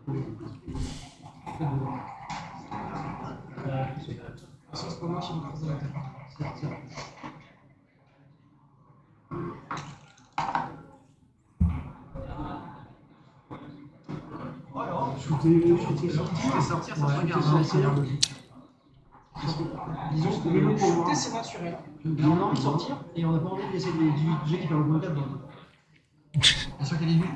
C'est pas moi qui me pose la tête. Shooter, sortir, ça se regarde. C'est logique. Disons que le shooter, c'est naturel. On a envie de sortir et on n'a pas envie d'essayer du jeu qui fait le bon cadre. Bien sûr qu'il y a des buts.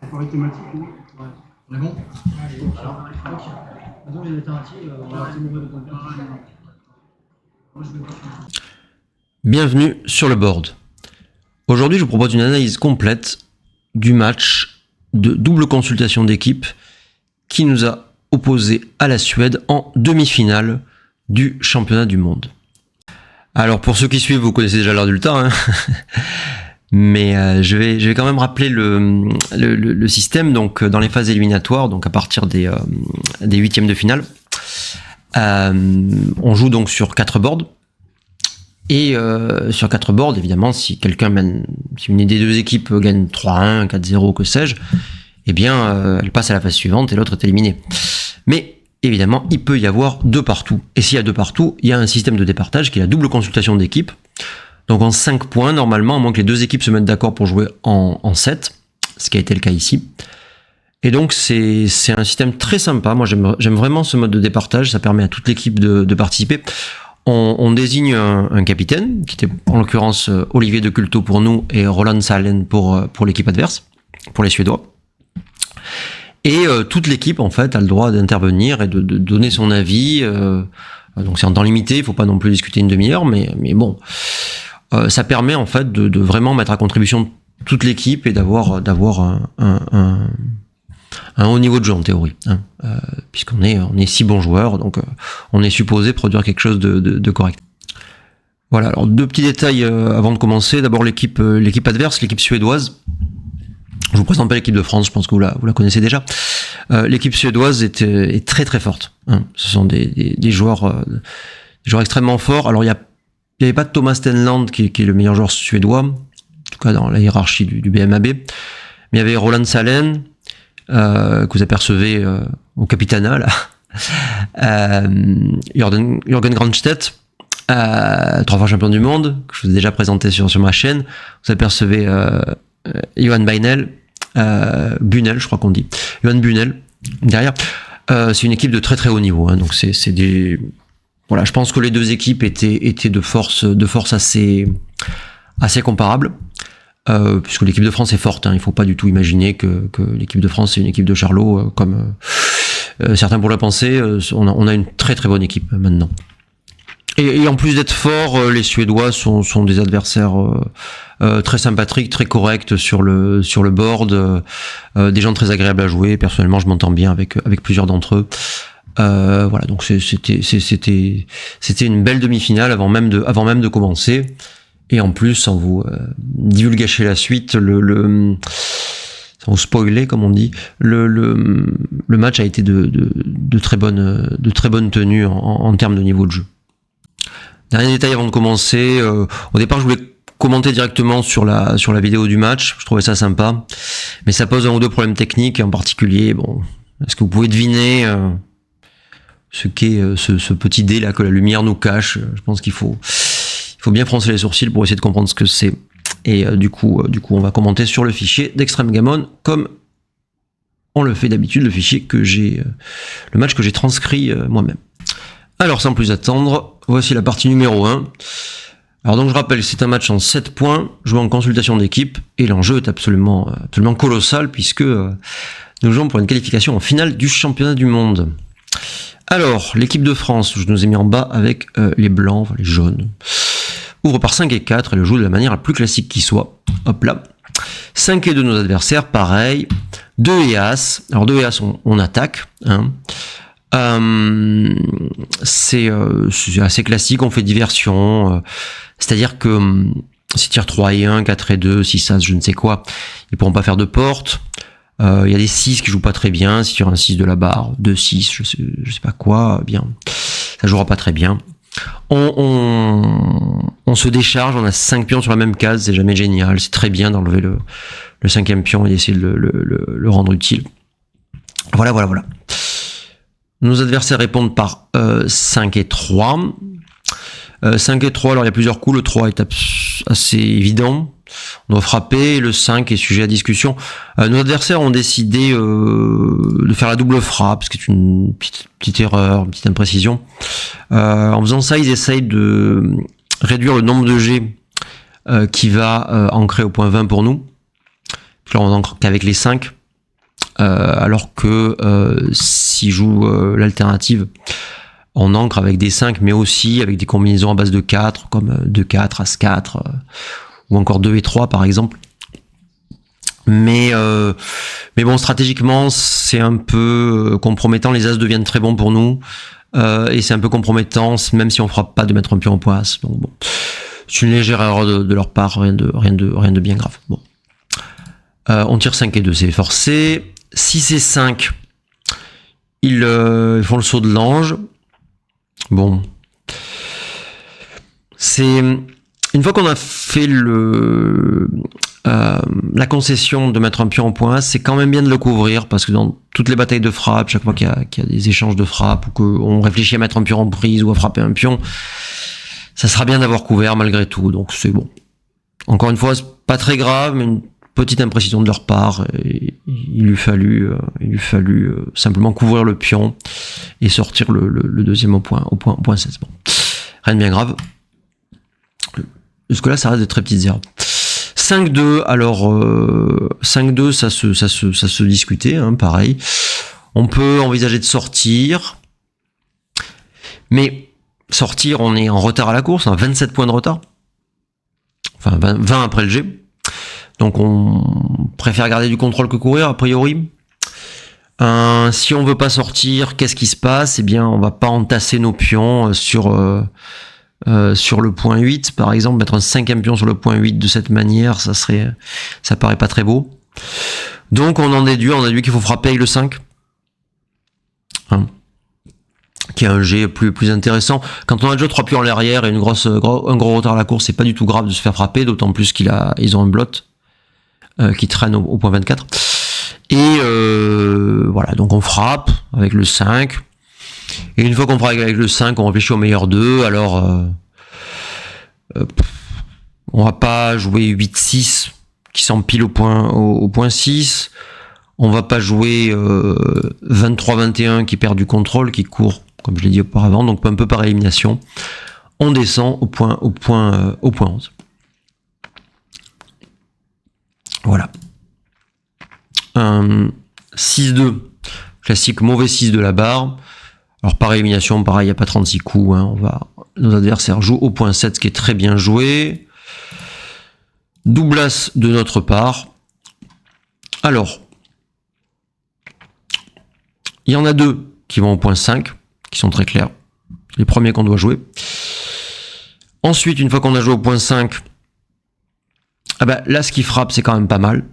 Ça paraît thématique, oui. Ouais. On est bon. Allez, alors, ok. Maintenant, les alternatives, on va essayer de mauvais de bon cadre. Bienvenue sur le board. Aujourd'hui, je vous propose une analyse complète du match de double consultation d'équipe qui nous a opposé à la Suède en demi-finale du championnat du monde. Alors pour ceux qui suivent, vous connaissez déjà le résultat, hein. Mais je vais quand même rappeler le système. Donc dans les phases éliminatoires, donc à partir des huitièmes de finale, on joue donc sur 4 boards. Et sur 4 boards, évidemment, si une des deux équipes gagne 3-1, 4-0, que sais-je, eh bien, elle passe à la phase suivante et l'autre est éliminée. Mais évidemment, il peut y avoir 2 partout. Et s'il y a 2 partout, il y a un système de départage qui est la double consultation d'équipe. Donc en 5 points, normalement, à moins que les 2 équipes se mettent d'accord pour jouer en 7, ce qui a été le cas ici. Et donc c'est un système très sympa. Moi, j'aime vraiment ce mode de départage. Ça permet à toute l'équipe de participer. On désigne un capitaine, qui était en l'occurrence Olivier de Culto pour nous et Roland Salen pour l'équipe adverse, pour les Suédois. Et toute l'équipe en fait a le droit d'intervenir et de donner son avis. Donc c'est en temps limité, il faut pas non plus discuter une demi-heure, mais bon, ça permet en fait de vraiment mettre à contribution toute l'équipe et d'avoir un haut niveau de jeu en théorie, hein, puisqu'on est 6 bons joueurs, donc on est supposé produire quelque chose de correct. Voilà, alors 2 petits détails avant de commencer. D'abord l'équipe adverse, l'équipe suédoise. Je vous présente pas l'équipe de France, je pense que vous la connaissez déjà. L'équipe suédoise est très très forte, hein. Ce sont des joueurs extrêmement forts. Alors il y avait pas de Thomas Stenland qui est le meilleur joueur suédois, en tout cas dans la hiérarchie du BMAB, mais il y avait Roland Salen, que vous apercevez au Capitana là, Jürgen Grandstedt, 3 fois champion du monde, que je vous ai déjà présenté sur ma chaîne. Vous apercevez Johan Beinel, Bunel, je crois qu'on dit, Johan Bunel derrière. C'est une équipe de très très haut niveau, hein, donc c'est des, voilà, je pense que les 2 équipes étaient de force assez comparables. Puisque l'équipe de France est forte, hein. Il ne faut pas du tout imaginer que l'équipe de France c'est une équipe de Charlot, comme certains pourraient penser. On a une très très bonne équipe maintenant. Et en plus d'être forts, les Suédois sont des adversaires très sympathiques, très corrects sur le board, des gens très agréables à jouer. Personnellement, je m'entends bien avec plusieurs d'entre eux. Voilà, donc c'était une belle demi-finale avant même de commencer. Et en plus, sans vous divulgacher la suite, sans vous spoiler, comme on dit, le match a été de très bonne tenue en termes de niveau de jeu. Dernier détail avant de commencer, au départ je voulais commenter directement sur la vidéo du match, je trouvais ça sympa, mais ça pose 1 ou 2 problèmes techniques, en particulier, bon, est-ce que vous pouvez deviner ce qu'est ce petit dé là que la lumière nous cache? Je pense qu'il faut bien froncer les sourcils pour essayer de comprendre ce que c'est. Et du coup, on va commenter sur le fichier d'Extreme Gammon, comme on le fait d'habitude, le match que j'ai transcrit moi-même. Alors, sans plus attendre, voici la partie numéro 1. Alors donc, je rappelle, c'est un match en 7 points, joué en consultation d'équipe, et l'enjeu est absolument colossal, puisque nous jouons pour une qualification en finale du championnat du monde. Alors, l'équipe de France, je nous ai mis en bas avec les blancs, enfin les jaunes, ouvre par 5 et 4 et le joue de la manière la plus classique qui soit. Hop là. 5 et 2 de nos adversaires, pareil. 2 et As. Alors 2 et As, on attaque. Hein. C'est assez classique, on fait diversion. C'est-à-dire que si tire 3 et 1, 4 et 2, 6 As, je ne sais quoi, ils pourront pas faire de porte. Il y a des 6 qui jouent pas très bien. Si tu as un 6 de la barre, 2, 6, je sais pas quoi, bien, ça jouera pas très bien. On se décharge, on a 5 pions sur la même case, c'est jamais génial, c'est très bien d'enlever le 5e pion et d'essayer de le rendre utile. Voilà. Nos adversaires répondent par 5 et 3. 5 et 3, alors il y a plusieurs coups. Le 3 est assez évident. On doit frapper. Le 5 est sujet à discussion. Nos adversaires ont décidé de faire la double frappe, ce qui est une petite erreur, une petite imprécision. En faisant ça, ils essayent de réduire le nombre de jets qui va ancrer au point 20 pour nous. Là, on ancre qu'avec les 5. Alors que s'ils jouent l'alternative, on ancre avec des 5, mais aussi avec des combinaisons à base de 4, comme 2-4, As-4, ou encore 2 et 3 par exemple. Mais bon, stratégiquement, c'est un peu compromettant. Les As deviennent très bons pour nous. Et c'est un peu compromettant, même si on frappe pas, de mettre un pion en point As. Donc bon, c'est une légère erreur de leur part, rien de bien grave. Bon. On tire 5 et 2, c'est forcé. 6 et 5, ils font le saut de l'ange. Bon. C'est... Une fois qu'on a fait la concession de mettre un pion en point, c'est quand même bien de le couvrir, parce que dans toutes les batailles de frappe, chaque fois qu'il y a des échanges de frappe, ou qu'on réfléchit à mettre un pion en prise ou à frapper un pion, ça sera bien d'avoir couvert malgré tout, donc c'est bon. Encore une fois, c'est pas très grave, mais une petite imprécision de leur part, et il lui fallu simplement couvrir le pion et sortir le deuxième au point 16. Bon. Rien de bien grave. Jusque là, ça reste des très petites erreurs. 5-2, alors 5-2, ça se discutait, hein, pareil. On peut envisager de sortir, mais sortir, on est en retard à la course, on a 27 points de retard. Enfin, 20 après le G. Donc on préfère garder du contrôle que courir, a priori. Si on veut pas sortir, qu'est-ce qui se passe? Eh bien, on va pas entasser nos pions sur le point 8, par exemple. Mettre un 5e pion sur le point 8 de cette manière, ça paraît pas très beau. Donc on déduit qu'il faut frapper avec le 5. Hein, qui est un G plus intéressant. Quand on a déjà 3 pions à l'arrière et un gros retard à la course, c'est pas du tout grave de se faire frapper, d'autant plus ils ont un blot qui traîne au point 24. Et voilà, donc on frappe avec le 5. Et une fois qu'on frappe avec le 5, on réfléchit au meilleur 2. Alors, on va pas jouer 8-6 qui s'empile au point 6. On va pas jouer 23-21 qui perd du contrôle, qui court, comme je l'ai dit auparavant, donc un peu par élimination. On descend au point 11. Voilà. 6-2, classique mauvais 6 de la barre. Alors par élimination, pareil, il n'y a pas 36 coups. Hein. Nos adversaires jouent au point 7, ce qui est très bien joué. Double As de notre part. Alors, il y en a 2 qui vont au point 5, qui sont très clairs. Les premiers qu'on doit jouer. Ensuite, une fois qu'on a joué au point 5, là, ce qui frappe, c'est quand même pas mal.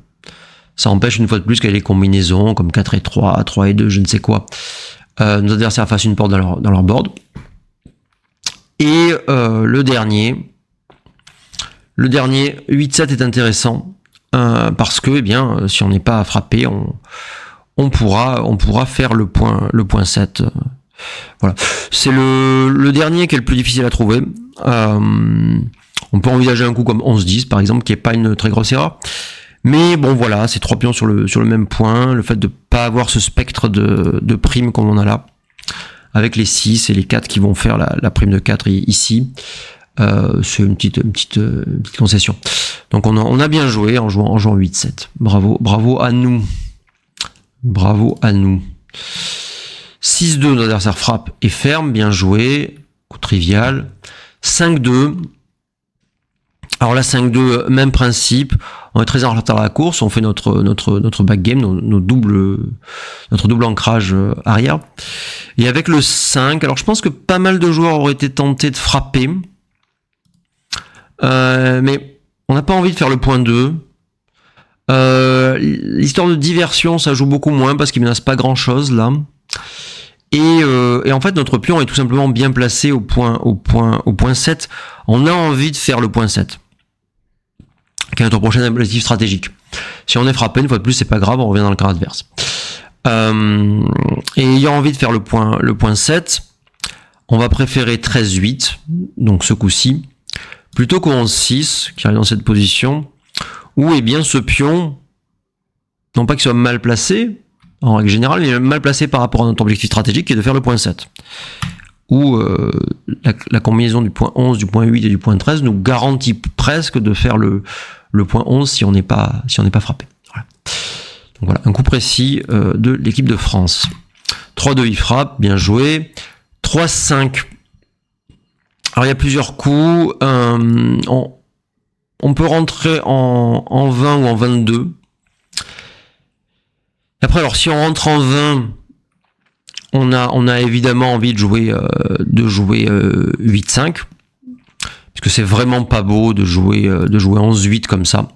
Ça empêche une fois de plus qu'il y ait les combinaisons, comme 4 et 3, 3 et 2, je ne sais quoi. Nos adversaires fassent une porte dans leur board. Et le dernier 8-7 est intéressant, parce que, si on n'est pas frappé, on pourra faire le point 7. Voilà. C'est le dernier qui est le plus difficile à trouver. On peut envisager un coup comme 11-10, par exemple, qui n'est pas une très grosse erreur. Mais bon, voilà, c'est 3 pions sur le même point. Le fait de pas avoir ce spectre de prime comme on a là, avec les 6 et les 4 qui vont faire la prime de 4 ici, c'est une petite concession. Donc on a bien joué en jouant 8-7. Bravo à nous. Bravo à nous. 6-2, notre adversaire frappe et ferme, bien joué, coup trivial. 5-2. Alors là, 5-2, même principe. On est très en retard à la course. On fait notre backgame, notre double ancrage arrière. Et avec le 5, alors je pense que pas mal de joueurs auraient été tentés de frapper. Mais on n'a pas envie de faire le point 2. L'histoire de diversion, ça joue beaucoup moins parce qu'il ne menace pas grand chose là. Et en fait, notre pion est tout simplement bien placé au point 7. On a envie de faire le point 7. Qui est notre prochain objectif stratégique. Si on est frappé, une fois de plus, c'est pas grave, on revient dans le camp adverse. Et ayant envie de faire le point 7, on va préférer 13-8, donc ce coup-ci, plutôt qu'au 11-6, qui arrive dans cette position, où eh bien ce pion, non pas qu'il soit mal placé, en règle générale, il est mal placé par rapport à notre objectif stratégique qui est de faire le point 7. Où la combinaison du point 11, du point 8 et du point 13 nous garantit presque de faire le point 11 si on n'est pas frappé. Voilà. Donc voilà, un coup précis de l'équipe de France. 3-2, il frappe, bien joué. 3-5. Alors il y a plusieurs coups. On peut rentrer en 20 ou en 22. Après, alors si on rentre en 20, on a évidemment envie de jouer 8-5, puisque c'est vraiment pas beau de jouer 11-8 comme ça.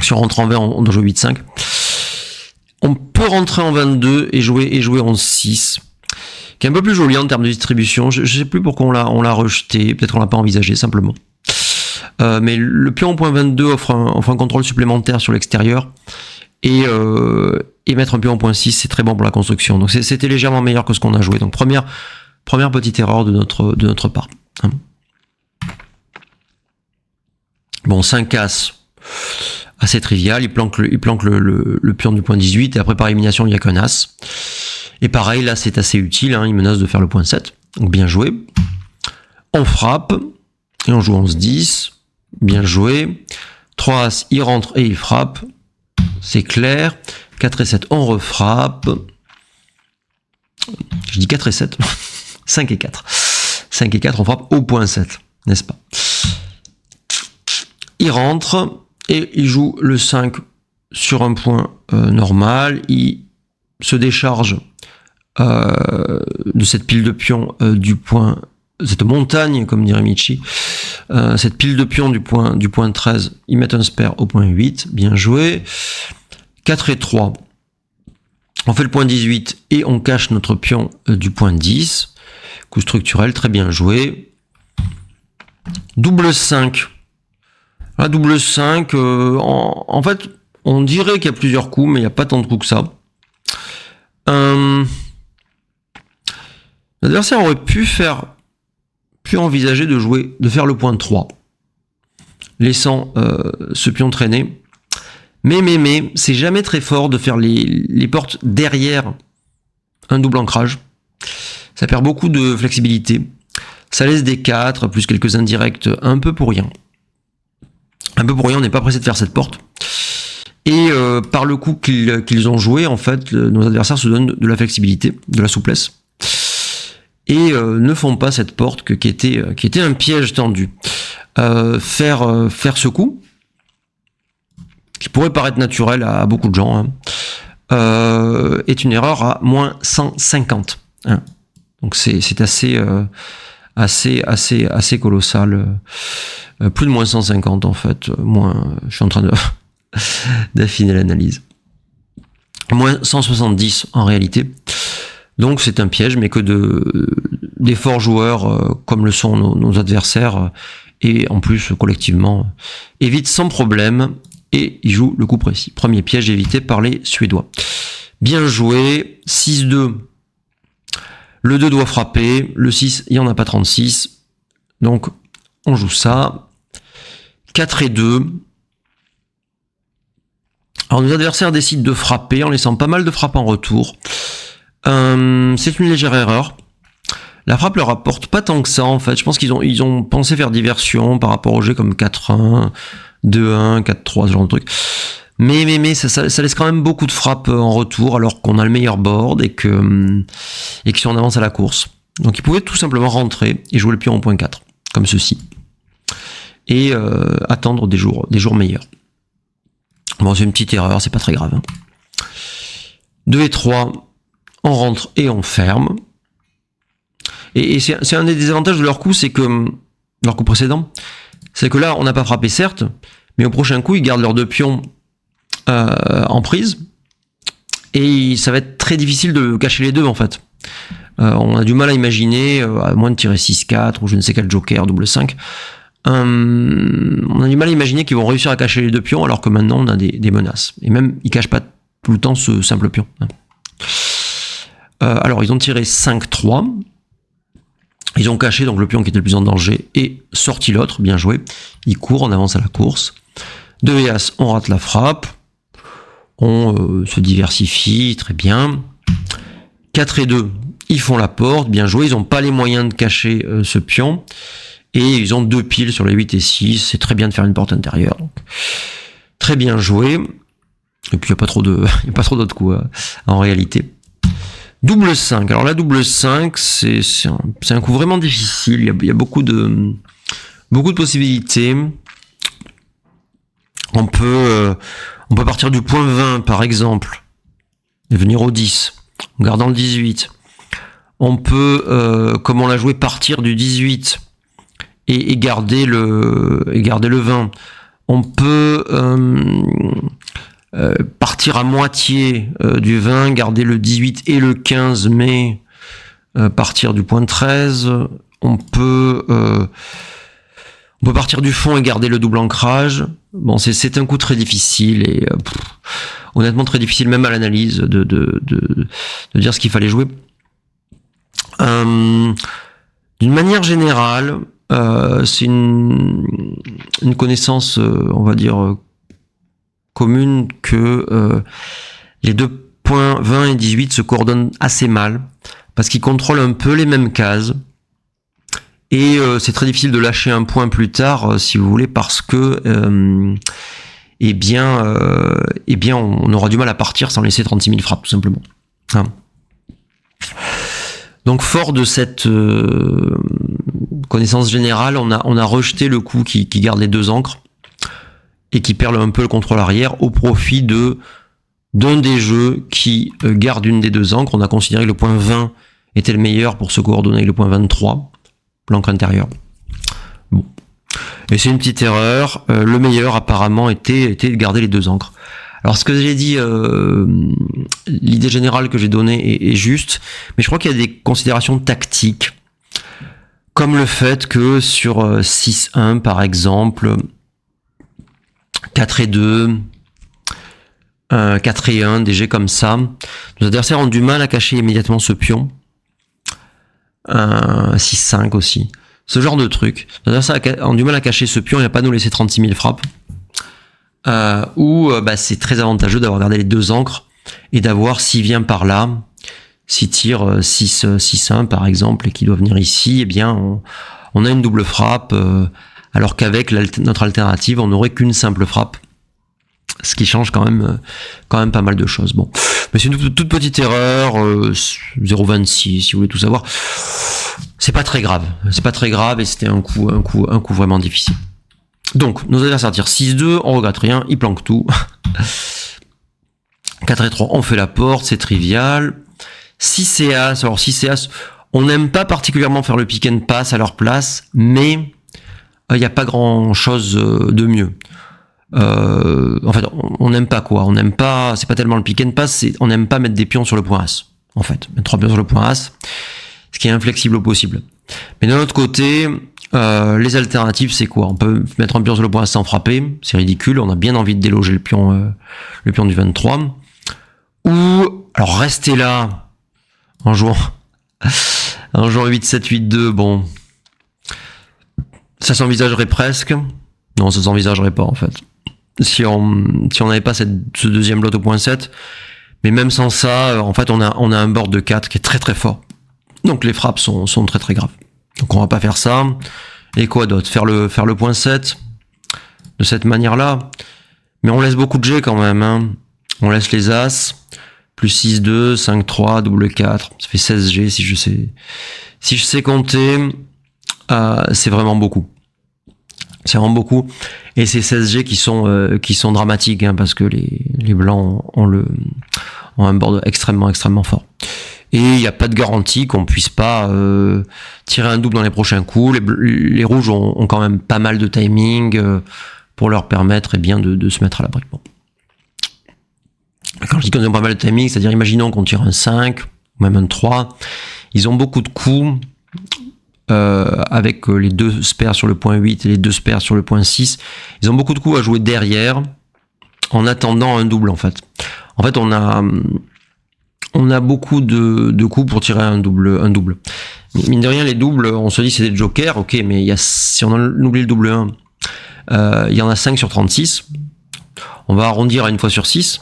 Si on rentre en 20, on doit jouer 8-5. On peut rentrer en 22 et jouer 11-6, qui est un peu plus joli en termes de distribution. Je sais plus pourquoi on l'a rejeté, peut-être qu'on l'a pas envisagé simplement. Mais le pion au point 22 offre un contrôle supplémentaire sur l'extérieur. Et mettre un pion en point 6, c'est très bon pour la construction. Donc c'était légèrement meilleur que ce qu'on a joué. Donc première petite erreur de notre part. Bon, 5 As, assez trivial. Il planque le pion du point 18 et après par élimination, il n'y a qu'un As. Et pareil, là c'est assez utile, il menace de faire le point 7. Donc bien joué. On frappe et on joue 11-10. Bien joué. 3 As, il rentre et il frappe. C'est clair. 4 et 7, on refrappe. Je dis 4 et 7. 5 et 4. 5 et 4, on frappe au point 7, n'est-ce pas? Il rentre et il joue le 5 sur un point normal. Il se décharge de cette pile de pions du point, cette montagne, comme dirait Michi, cette pile de pions du point 13, ils mettent un spare au point 8, bien joué. 4 et 3, on fait le point 18 et on cache notre pion du point 10, coup structurel, très bien joué. Double 5, là, double 5, en fait, on dirait qu'il y a plusieurs coups, mais il n'y a pas tant de coups que ça. L'adversaire aurait pu envisager de faire le point 3, laissant ce pion traîner. Mais, c'est jamais très fort de faire les portes derrière un double ancrage. Ça perd beaucoup de flexibilité. Ça laisse des 4, plus quelques indirects, un peu pour rien. On n'est pas pressé de faire cette porte. Et par le coup qu'ils ont joué, en fait, nos adversaires se donnent de la flexibilité, de la souplesse. Et ne font pas cette porte qui était un piège tendu. Faire ce coup, qui pourrait paraître naturel à beaucoup de gens, est une erreur à moins 150. Donc c'est assez colossal. Plus de moins 150 en fait. Je suis en train d'affiner l'analyse. Moins 170 en réalité. Donc c'est un piège, mais que des forts joueurs comme le sont nos adversaires, et en plus collectivement, évitent sans problème. Et il joue le coup précis. Premier piège évité par les Suédois. Bien joué. 6-2. Le 2 doit frapper. Le 6, il n'y en a pas 36. Donc, on joue ça. 4 et 2. Alors, nos adversaires décident de frapper en laissant pas mal de frappes en retour. C'est une légère erreur. La frappe leur apporte pas tant que ça, en fait. Je pense qu'ils ont pensé faire diversion par rapport au jeu comme 4-1. 2-1, 4-3, ce genre de truc. Mais ça laisse quand même beaucoup de frappes en retour, alors qu'on a le meilleur board et qu'ils sont en avance à la course. Donc ils pouvaient tout simplement rentrer et jouer le pion au point 4, comme ceci. Et attendre des jours meilleurs. Bon, c'est une petite erreur, c'est pas très grave. 2 et 3, on rentre et on ferme. Et c'est un des désavantages de leur coup, c'est que leur coup précédent, c'est que là, on n'a pas frappé, certes, mais au prochain coup, ils gardent leurs 2 pions en prise, et ça va être très difficile de cacher les deux, en fait. On a du mal à imaginer, à moins de tirer 6-4, ou je ne sais quel joker, double 5, on a du mal à imaginer qu'ils vont réussir à cacher les 2 pions, alors que maintenant, on a des menaces. Et même, ils cachent pas tout le temps ce simple pion. Alors, ils ont tiré 5-3. Ils ont caché donc le pion qui était le plus en danger et sorti l'autre, bien joué. Ils courent, on avance à la course. 2 et As, on rate la frappe. On se diversifie, très bien. 4 et 2, ils font la porte, bien joué. Ils n'ont pas les moyens de cacher ce pion. Et ils ont 2 piles sur les 8 et 6. C'est très bien de faire une porte intérieure. Donc, très bien joué. Et puis, il n'y a pas trop d'autres coups en réalité. Double 5. Alors la double 5, c'est un coup vraiment difficile. Il y a beaucoup de possibilités. On peut partir du point 20 par exemple et venir au 10 en gardant le 18. On peut, comme on l'a joué, partir du 18 et garder le 20. On peut partir à moitié du 20, garder le 18 et le 15, mais partir du point 13. On peut partir du fond et garder le double ancrage. Bon, c'est un coup très difficile et honnêtement très difficile même à l'analyse de dire ce qu'il fallait jouer. D'une manière générale, c'est une connaissance, on va dire, commune que les 2 points 20 et 18 se coordonnent assez mal parce qu'ils contrôlent un peu les mêmes cases et c'est très difficile de lâcher un point plus tard si vous voulez parce que eh bien on aura du mal à partir sans laisser 36 000 frappes tout simplement. Hein. Donc fort de cette connaissance générale, on a rejeté le coup qui garde les 2 ancres et qui perd un peu le contrôle arrière au profit d'un des jeux qui garde une des 2 ancres. On a considéré que le point 20 était le meilleur pour se coordonner avec le point 23, l'encre intérieure. Bon. Et c'est une petite erreur. Le meilleur apparemment était de garder les 2 ancres. Alors ce que j'ai dit, l'idée générale que j'ai donnée est juste, mais je crois qu'il y a des considérations tactiques, comme le fait que sur 6-1 par exemple, 4 et 2, 4 et 1, des jets comme ça, nos adversaires ont du mal à cacher immédiatement ce pion. 6-5 aussi. Ce genre de truc. Nos adversaires ont du mal à cacher ce pion et à pas nous laisser 36 000 frappes. C'est très avantageux d'avoir gardé les 2 ancres et d'avoir, s'il vient par là, s'il tire 6-1 par exemple et qu'il doit venir ici, eh bien on a une double frappe. Alors qu'avec notre alternative, on n'aurait qu'une simple frappe. Ce qui change quand même pas mal de choses. Bon. Mais c'est une toute petite erreur, 0,26 si vous voulez tout savoir. C'est pas très grave. C'est pas très grave et c'était un coup vraiment difficile. Donc, nos adversaires tirent 6-2, on regrette rien, ils planquent tout. 4 et 3, on fait la porte, c'est trivial. 6 et As, alors 6 et As, on n'aime pas particulièrement faire le pick and pass à leur place, mais il n'y a pas grand chose de mieux. En fait, on n'aime pas quoi. On n'aime pas, c'est pas tellement le pick and pass, on n'aime pas mettre des pions sur le point As. En fait, mettre 3 pions sur le point As, ce qui est inflexible au possible. Mais d'un autre côté, les alternatives, c'est quoi? On peut mettre un pion sur le point As sans frapper, c'est ridicule. On a bien envie de déloger le pion du 23. Ou alors rester là en jouant 8-7, 8-2. Bon, ça s'envisagerait presque. Non, ça s'envisagerait pas en fait. Si on n'avait pas ce deuxième lot au point 7, mais même sans ça, en fait, on a un board de 4 qui est très très fort. Donc les frappes sont très très graves. Donc on va pas faire ça. Et quoi d'autre? Faire le point 7 de cette manière-là. Mais on laisse beaucoup de G quand même. Hein. On laisse les As, plus 6-2, 5-3, double 4. Ça fait 16 G si je sais compter. C'est vraiment beaucoup. C'est vraiment beaucoup. Et ces 16 G qui sont dramatiques, hein, parce que les blancs ont un board extrêmement fort. Et il n'y a pas de garantie qu'on puisse pas tirer un double dans les prochains coups. Les rouges ont quand même pas mal de timing pour leur permettre de se mettre à l'abri. Bon. Quand je dis qu'ils ont pas mal de timing, c'est-à-dire imaginons qu'on tire un 5, ou même un 3, ils ont beaucoup de coups avec les 2 spares sur le point 8 et les 2 spares sur le point 6. Ils ont beaucoup de coups à jouer derrière en attendant un double en fait. En fait, on a beaucoup de coups pour tirer un double. Mais mine de rien, les doubles, on se dit c'est des jokers, ok, mais si on oublie le double 1, il y en a 5 sur 36. On va arrondir à une fois sur 6.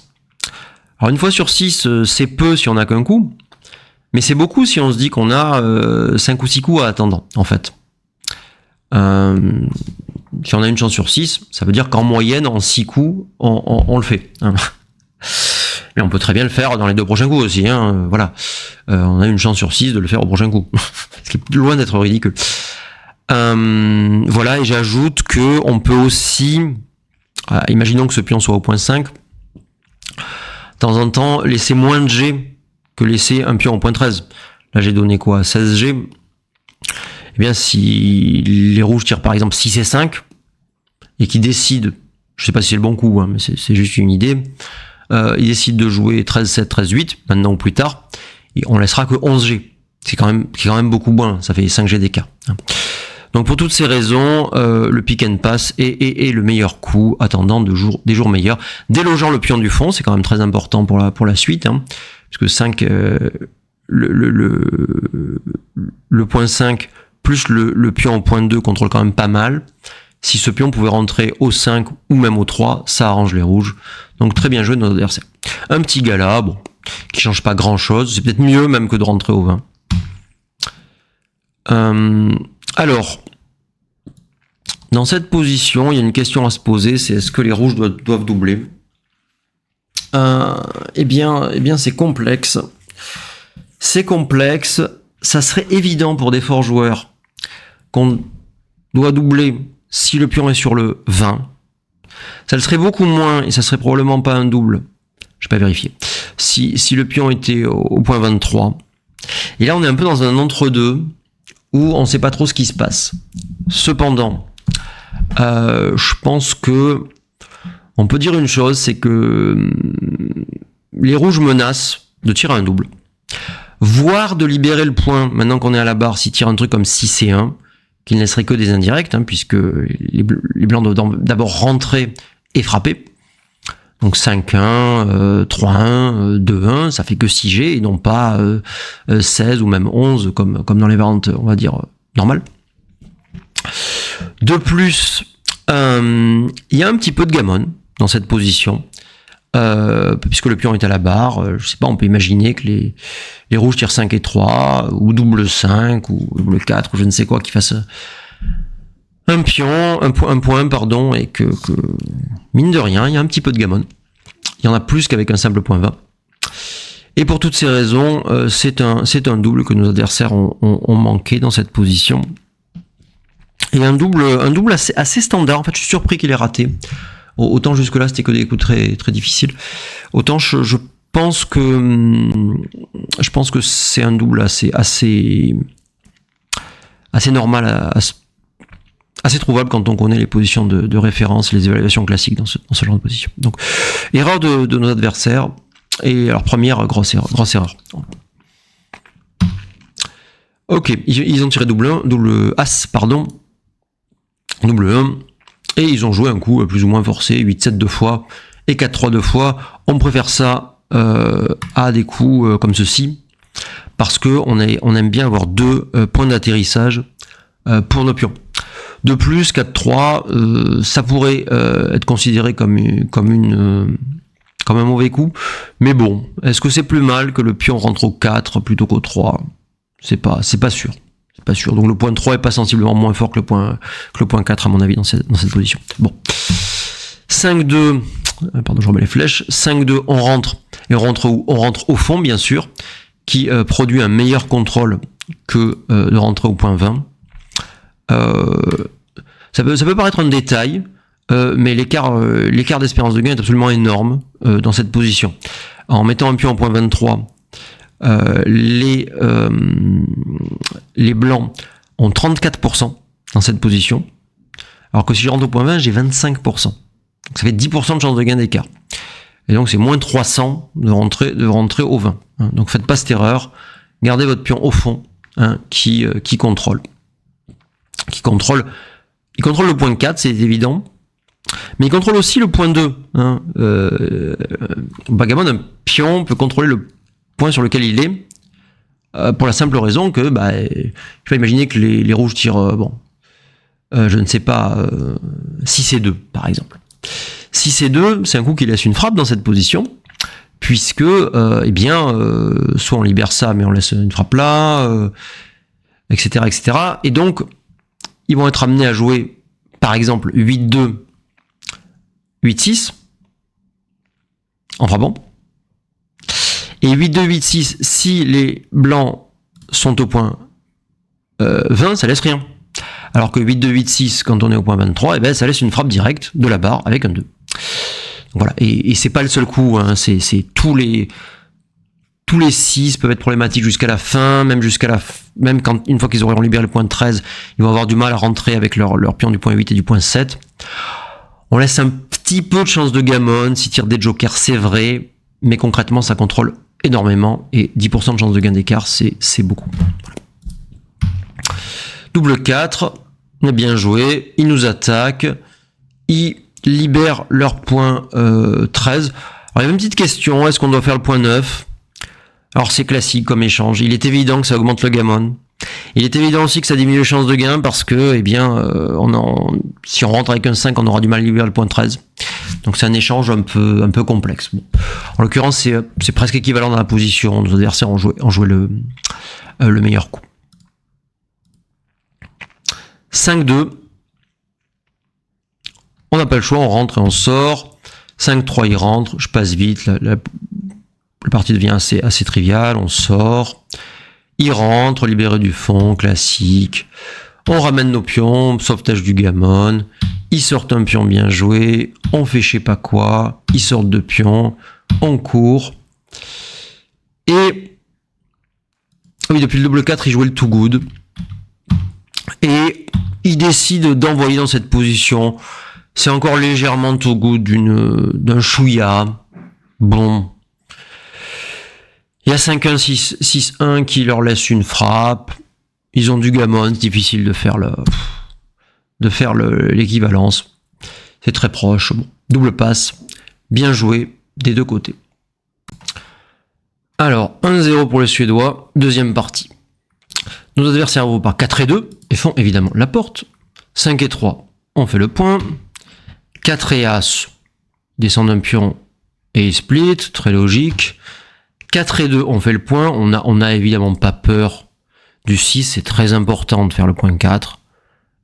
Alors une fois sur 6, c'est peu si on n'a qu'un coup, mais c'est beaucoup si on se dit qu'on a 5 ou 6 coups à attendre, en fait. Si on a une chance sur 6, ça veut dire qu'en moyenne, en 6 coups, on le fait. Mais on peut très bien le faire dans les 2 prochains coups aussi. Voilà. On a une chance sur 6 de le faire au prochain coup. Ce qui est loin d'être ridicule. Voilà, et j'ajoute que on peut aussi, imaginons que ce pion soit au point 5, de temps en temps laisser moins de G que laisser un pion au point 13. Là j'ai donné quoi, 16 G. Eh bien si les rouges tirent par exemple 6 et 5, et qu'ils décident, je sais pas si c'est le bon coup, mais c'est juste une idée, ils décident de jouer 13-7, 13-8, maintenant ou plus tard, et on laissera que 11 G. C'est quand même beaucoup moins, ça fait 5 G d'écart. Donc pour toutes ces raisons, le pick and pass est le meilleur coup, attendant des jours meilleurs. Délogeant le pion du fond, c'est quand même très important pour la suite, puisque 5, le point 5 plus le pion au point 2 contrôle quand même pas mal. Si ce pion pouvait rentrer au 5 ou même au 3, ça arrange les rouges. Donc très bien joué de notre adversaire. Un petit gala, bon, qui change pas grand chose, c'est peut-être mieux même que de rentrer au 20. Alors, dans cette position, il y a une question à se poser, c'est est-ce que les rouges doivent doubler? Eh bien, c'est complexe. C'est complexe. Ça serait évident pour des forts joueurs qu'on doit doubler si le pion est sur le 20. Ça le serait beaucoup moins, et ça serait probablement pas un double. Je vais pas vérifier. Si le pion était au point 23. Et là, on est un peu dans un entre-deux où on sait pas trop ce qui se passe. Cependant, je pense que on peut dire une chose, c'est que les rouges menacent de tirer un double, voire de libérer le point maintenant qu'on est à la barre, s'ils tirent un truc comme 6 et 1, qui ne laisserait que des indirects, puisque les blancs doivent d'abord rentrer et frapper. Donc 5-1, 3-1, 2-1, ça fait que 6 G et non pas 16 ou même 11 comme dans les variantes, on va dire, normales. De plus, il y a un petit peu de gammon dans cette position, puisque le pion est à la barre. Je sais pas, on peut imaginer que les rouges tirent 5 et 3, ou double 5, ou double 4, ou je ne sais quoi, qui fasse un pion, un point, pardon, et que mine de rien, il y a un petit peu de gammon. Il y en a plus qu'avec un simple point 20. Et pour toutes ces raisons, c'est un double que nos adversaires ont manqué dans cette position. Et un double assez standard. En fait, je suis surpris qu'il ait raté. Autant jusque-là, c'était que des coups très, très difficiles. Autant je pense que c'est un double assez normal, assez trouvable quand on connaît les positions de référence, les évaluations classiques dans ce genre de position. Donc, erreur de nos adversaires. Et alors, première grosse erreur. Ok, ils ont tiré double as, double 1, et ils ont joué un coup plus ou moins forcé, 8-7 deux fois, et 4-3 deux fois. On préfère ça à des coups comme ceci, parce que on aime bien avoir 2 points d'atterrissage pour nos pions. De plus, 4-3, ça pourrait être considéré comme un mauvais coup, mais bon, est-ce que c'est plus mal que le pion rentre au 4 plutôt qu'au 3? C'est pas sûr. C'est pas sûr. Donc le point 3 est pas sensiblement moins fort que le point 4 à mon avis dans cette position. Bon. 5-2, pardon, je remets les flèches. 5-2, on rentre. Et on rentre où? On rentre au fond, bien sûr, qui produit un meilleur contrôle que de rentrer au point 20. Ça peut paraître un détail, mais l'écart d'espérance de gain est absolument énorme dans cette position. En mettant un pion au point 23, les blancs ont 34% dans cette position, alors que si je rentre au point 20, j'ai 25%. Donc ça fait 10% de chance de gain d'écart. Et donc c'est moins 300 de rentrer au 20. Donc faites pas cette erreur, gardez votre pion au fond, qui contrôle. Il contrôle le point 4, c'est évident. Mais il contrôle aussi le point 2. Hein. Backgammon, un pion peut contrôler le point sur lequel il est, pour la simple raison que, je vais imaginer que les rouges tirent, je ne sais pas, 6 et 2, par exemple. 6 et 2, c'est un coup qui laisse une frappe dans cette position, puisque, soit on libère ça, mais on laisse une frappe là, etc., etc. Et donc, ils vont être amenés à jouer, par exemple, 8-2, 8-6, en frappant. Et 8-2, 8-6, si les blancs sont au point 20, ça laisse rien. Alors que 8-2, 8-6, quand on est au point 23, ça laisse une frappe directe de la barre avec un 2. Donc voilà, et c'est pas le seul coup, hein, c'est tous les 6 peuvent être problématiques jusqu'à la fin, même quand une fois qu'ils auront libéré le point 13, ils vont avoir du mal à rentrer avec leur pion du point 8 et du point 7. On laisse un petit peu de chance de gammon, s'ils tirent des jokers, c'est vrai, mais concrètement, ça contrôle énormément, et 10% de chance de gain d'écart, c'est beaucoup. Double 4, on a bien joué, ils nous attaquent, ils libèrent leur point 13. Alors, il y avait une petite question, est-ce qu'on doit faire le point 9 ? Alors, c'est classique comme échange, il est évident que ça augmente le gammon. Il est évident aussi que ça diminue les chances de gain parce que, si on rentre avec un 5, on aura du mal à libérer le point 13. Donc c'est un échange un peu complexe. Bon. En l'occurrence, c'est presque équivalent dans la position. Nos adversaires ont joué le meilleur coup. 5-2. On n'a pas le choix, on rentre et on sort. 5-3, il rentre. Je passe vite. La partie devient assez triviale. On sort. Il rentre, libéré du fond, classique. On ramène nos pions, sauvetage du gammon. Ils sortent un pion bien joué. On fait je sais pas quoi. Ils sortent deux pions. On court. Et oui, depuis le double 4, il jouait le too good. Et il décide d'envoyer dans cette position. C'est encore légèrement too good d'un chouïa. Bon. Il y a 5-1, 6-1 qui leur laisse une frappe. Ils ont du gammon, c'est difficile de faire l'équivalence. C'est très proche. Bon. Double passe. Bien joué des deux côtés. Alors, 1-0 pour les Suédois. Deuxième partie. Nos adversaires vont par 4 et 2 et font évidemment la porte. 5 et 3, on fait le point. 4 et As, descendent un pion et split, très logique. 4 et 2, on fait le point. On a évidemment pas peur du 6, c'est très important de faire le point 4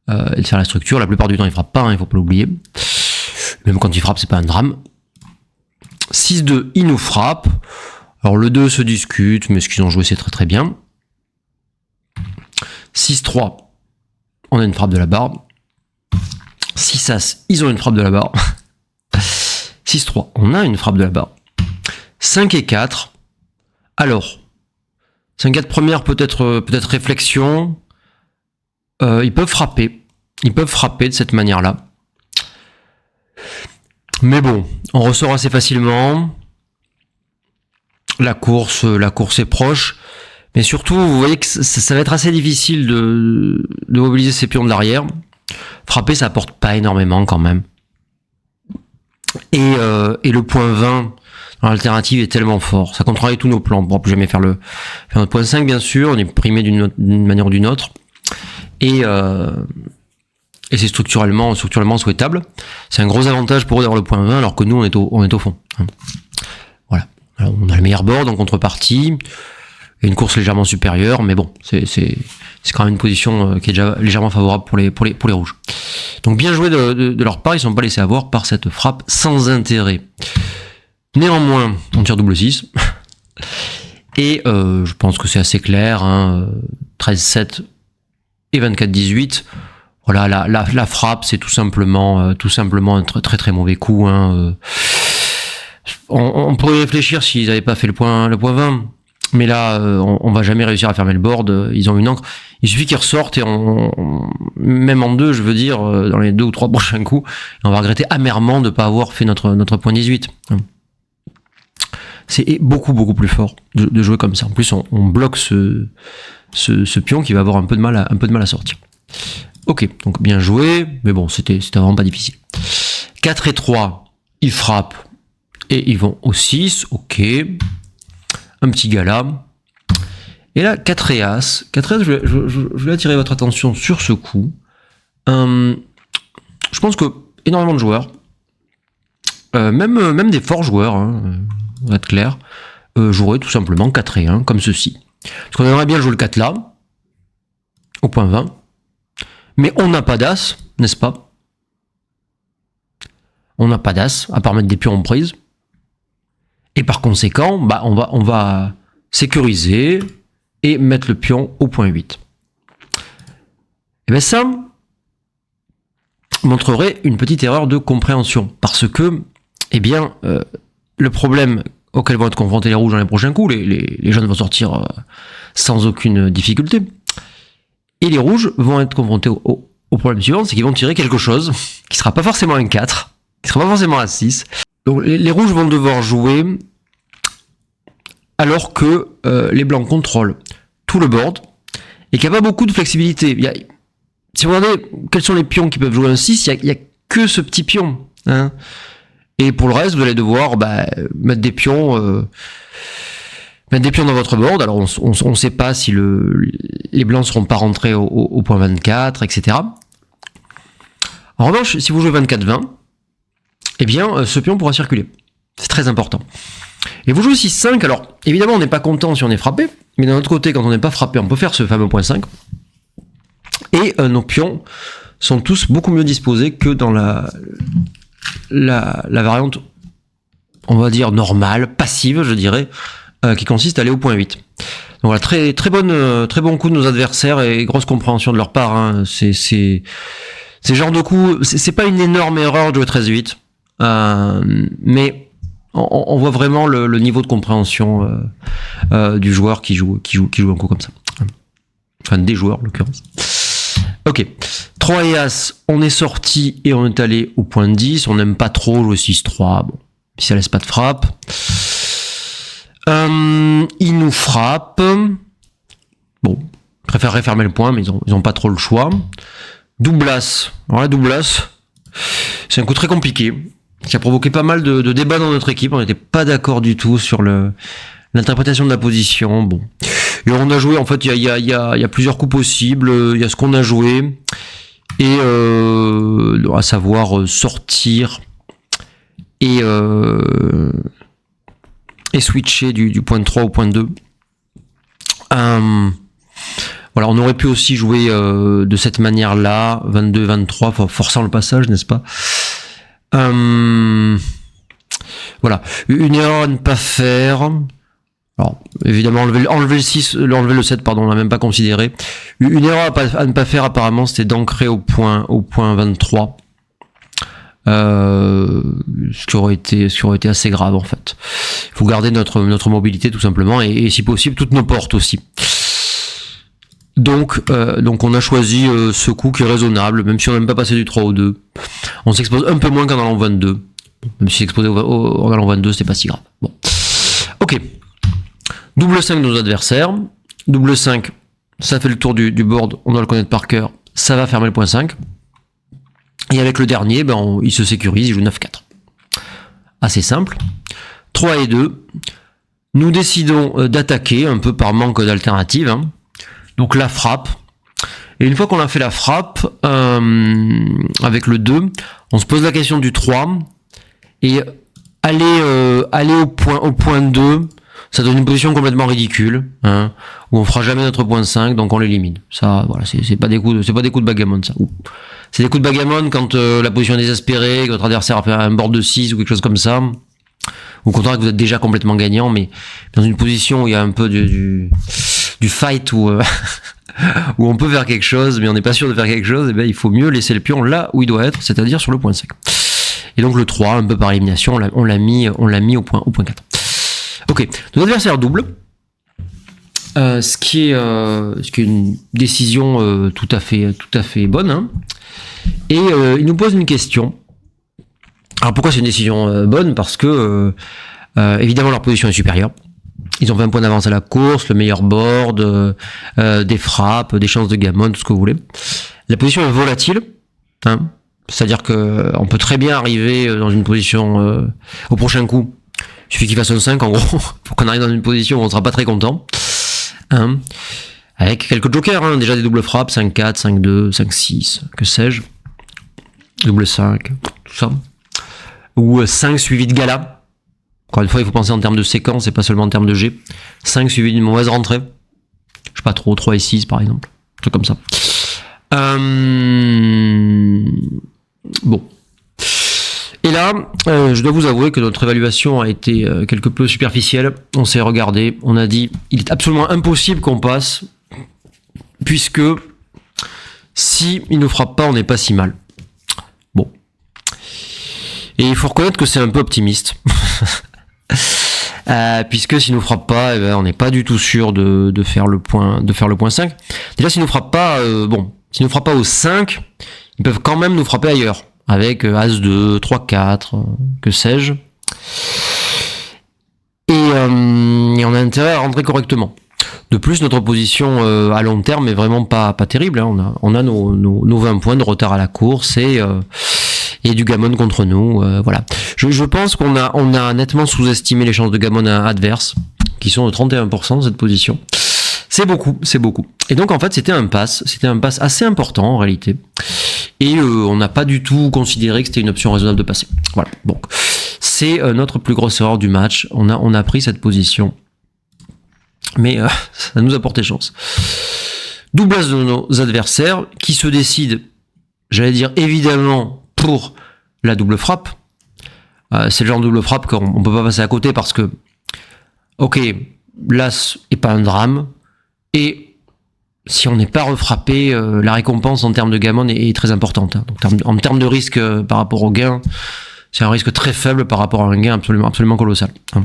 et de faire la structure. La plupart du temps, il frappe pas, hein, il faut pas l'oublier. Même quand il frappe, c'est pas un drame. 6-2, il nous frappe. Alors le 2 se discute, mais ce qu'ils ont joué, c'est très très bien. 6-3, on a une frappe de la barre. 6-As, ils ont une frappe de la barre. 6-3, on a une frappe de la barre. 5 et 4, alors, 5-4 première peut-être réflexion. Ils peuvent frapper de cette manière-là. Mais bon, on ressort assez facilement. La course est proche. Mais surtout, vous voyez que ça va être assez difficile de mobiliser ces pions de l'arrière. Frapper, ça apporte pas énormément quand même. Et le point 20 dans l'alternative est tellement fort. Ça contrarie tous nos plans. On pourra plus jamais faire notre point 5, bien sûr. On est primé d'une manière ou d'une autre. Et c'est structurellement souhaitable. C'est un gros avantage pour eux d'avoir le point 20, alors que nous, on est au fond. Voilà. Alors, on a le meilleur board en contrepartie. Et une course légèrement supérieure, mais bon, c'est quand même une position qui est déjà légèrement favorable pour les rouges. Donc bien joué de leur part, ils ne sont pas laissés avoir par cette frappe sans intérêt. Néanmoins, on tire double 6. Et je pense que c'est assez clair, hein, 13-7 et 24-18. Voilà, la frappe, c'est tout simplement un très très très mauvais coup. Hein. On pourrait réfléchir s'ils n'avaient pas fait le point 20. Mais là, on va jamais réussir à fermer le board. Ils ont une encre. Il suffit qu'ils ressortent et même en deux, je veux dire, dans les 2 ou 3 prochains coups, on va regretter amèrement de ne pas avoir fait notre point 18. C'est beaucoup beaucoup plus fort de jouer comme ça. En plus, on bloque ce pion qui va avoir un peu de mal à sortir. Ok, donc bien joué, mais bon, c'était vraiment pas difficile. 4 et 3, ils frappent et ils vont au 6, ok. Un petit gala. Et là, 4 et As. 4 et As, je vais attirer votre attention sur ce coup. Je pense que énormément de joueurs, même des forts joueurs, hein, on va être clair, joueraient tout simplement 4 et 1, comme ceci. Parce qu'on aimerait bien jouer le 4 là, au point 20. Mais on n'a pas d'As, n'est-ce pas? On n'a pas d'As, à part mettre des pions en prise. Et par conséquent, bah, on va sécuriser et mettre le pion au point 8. Et bien ça montrerait une petite erreur de compréhension. Parce que, eh bien, le problème auquel vont être confrontés les rouges dans les prochains coups, les jaunes vont sortir sans aucune difficulté. Et les rouges vont être confrontés au problème suivant, c'est qu'ils vont tirer quelque chose qui sera pas forcément un 4, qui sera pas forcément un 6. Donc les rouges vont devoir jouer alors que les blancs contrôlent tout le board et qu'il n'y a pas beaucoup de flexibilité. Si vous regardez quels sont les pions qui peuvent jouer un 6, il n'y a que ce petit pion. Hein. Et pour le reste, vous allez devoir mettre des pions dans votre board. Alors on ne sait pas si les blancs ne seront pas rentrés au point 24, etc. En revanche, si vous jouez 24-20, eh bien ce pion pourra circuler. C'est très important. Et vous jouez 6-5, alors évidemment on n'est pas content si on est frappé, mais d'un autre côté, quand on n'est pas frappé, on peut faire ce fameux point 5. Et nos pions sont tous beaucoup mieux disposés que dans la variante, on va dire, normale, passive, je dirais, qui consiste à aller au point 8. Donc voilà, très bon coup de nos adversaires et grosse compréhension de leur part. Hein. C'est genre de coup, c'est pas une énorme erreur de jouer 13-8, mais on voit vraiment le niveau de compréhension du joueur qui joue un coup comme ça. Enfin, des joueurs en l'occurrence. Ok, 3 et As, on est sorti et on est allé au point 10. On n'aime pas trop jouer 6-3, bon, si ça laisse pas de frappe. Il nous frappe. Bon, je préférerais fermer le point, mais ils ont pas trop le choix. Double As. Alors la double As, c'est un coup très compliqué, qui a provoqué pas mal de débats dans notre équipe. On n'était pas d'accord du tout sur l'interprétation de la position. Bon. Et on a joué, en fait, il y a plusieurs coups possibles. Il y a ce qu'on a joué. Et à savoir sortir et switcher du point 3 au point 2. Voilà, on aurait pu aussi jouer de cette manière-là, 22-23, forçant le passage, n'est-ce pas? Voilà, une erreur à ne pas faire. Alors, évidemment, enlever le 6, enlever le 7, pardon, on l'a même pas considéré. Une erreur à ne pas faire, apparemment, c'était d'ancrer au point 23. Ce qui aurait été assez grave, en fait. Il faut garder notre mobilité, tout simplement, et si possible, toutes nos portes aussi. Donc on a choisi ce coup qui est raisonnable, même si on n'aime pas passer du 3 au 2. On s'expose un peu moins qu'en allant 22. Même si s'exposer en allant 22, c'est pas si grave. Bon. Ok. Double 5 de nos adversaires. Double 5, ça fait le tour du board, on doit le connaître par cœur. Ça va fermer le point 5. Et avec le dernier, il se sécurise, il joue 9-4. Assez simple. 3 et 2. Nous décidons d'attaquer, un peu par manque d'alternative. Hein. Donc la frappe. Et une fois qu'on a fait la frappe, avec le 2, on se pose la question du 3. Et aller au point 2, ça donne une position complètement ridicule, hein, où on fera jamais notre point 5, donc on l'élimine. Ça, voilà, c'est pas des coups de bagamon, ça. C'est des coups de bagamon quand la position est désespérée, que votre adversaire a fait un board de 6 ou quelque chose comme ça. Au contraire, que vous êtes déjà complètement gagnant, mais dans une position où il y a un peu du fight, où on peut faire quelque chose, mais on n'est pas sûr de faire quelque chose, et il faut mieux laisser le pion là où il doit être, c'est-à-dire sur le point 5. Et donc le 3, un peu par élimination, on l'a mis au point 4. Ok, nos adversaires double, ce qui est une décision tout à fait bonne, hein. Et il nous pose une question. Alors pourquoi c'est une décision bonne? Parce que évidemment leur position est supérieure. Ils ont 20 points d'avance à la course, le meilleur board, des frappes, des chances de gammon, tout ce que vous voulez. La position est volatile, hein. C'est-à-dire que on peut très bien arriver dans une position au prochain coup. Il suffit qu'il fasse un 5 en gros pour qu'on arrive dans une position où on sera pas très content. Hein, avec quelques jokers, hein, déjà des doubles frappes, 5-4, 5-2, 5-6, que sais-je. Double 5, tout ça. Ou 5 suivi de gala. Encore une fois, il faut penser en termes de séquence et pas seulement en termes de G. 5 suivi d'une mauvaise rentrée. Je sais pas trop, 3 et 6 par exemple. Un truc comme ça. Bon. Et là, je dois vous avouer que notre évaluation a été quelque peu superficielle. On s'est regardé, on a dit, il est absolument impossible qu'on passe, puisque si il ne frappe pas, on n'est pas si mal. Bon. Et il faut reconnaître que c'est un peu optimiste. Puisque s'il ne nous frappe pas, eh ben, on n'est pas du tout sûr de faire le point 5. Déjà, s'il ne nous frappe pas, s'il ne nous frappe pas au 5, ils peuvent quand même nous frapper ailleurs. Avec As2, 3-4, que sais-je. Et on a intérêt à rentrer correctement. De plus, notre position à long terme est vraiment pas terrible. Hein. On a nos 20 points de retard à la course et du gammon contre nous. Voilà. Je pense qu'on a nettement sous-estimé les chances de gammon adverse, qui sont de 31% dans cette position. C'est beaucoup. Et donc en fait c'était un pass assez important en réalité. Et on n'a pas du tout considéré que c'était une option raisonnable de passer. Voilà. Donc c'est notre plus grosse erreur du match. On a pris cette position, mais ça nous a porté chance. Double as de nos adversaires qui se décident, j'allais dire évidemment pour la double frappe. C'est le genre de double frappe qu'on peut pas passer à côté parce que, ok, l'as est pas un drame. Et si on n'est pas refrappé, la récompense en termes de gammon est très importante. Hein. Donc, en termes de risque par rapport au gain, c'est un risque très faible par rapport à un gain absolument colossal. Hein.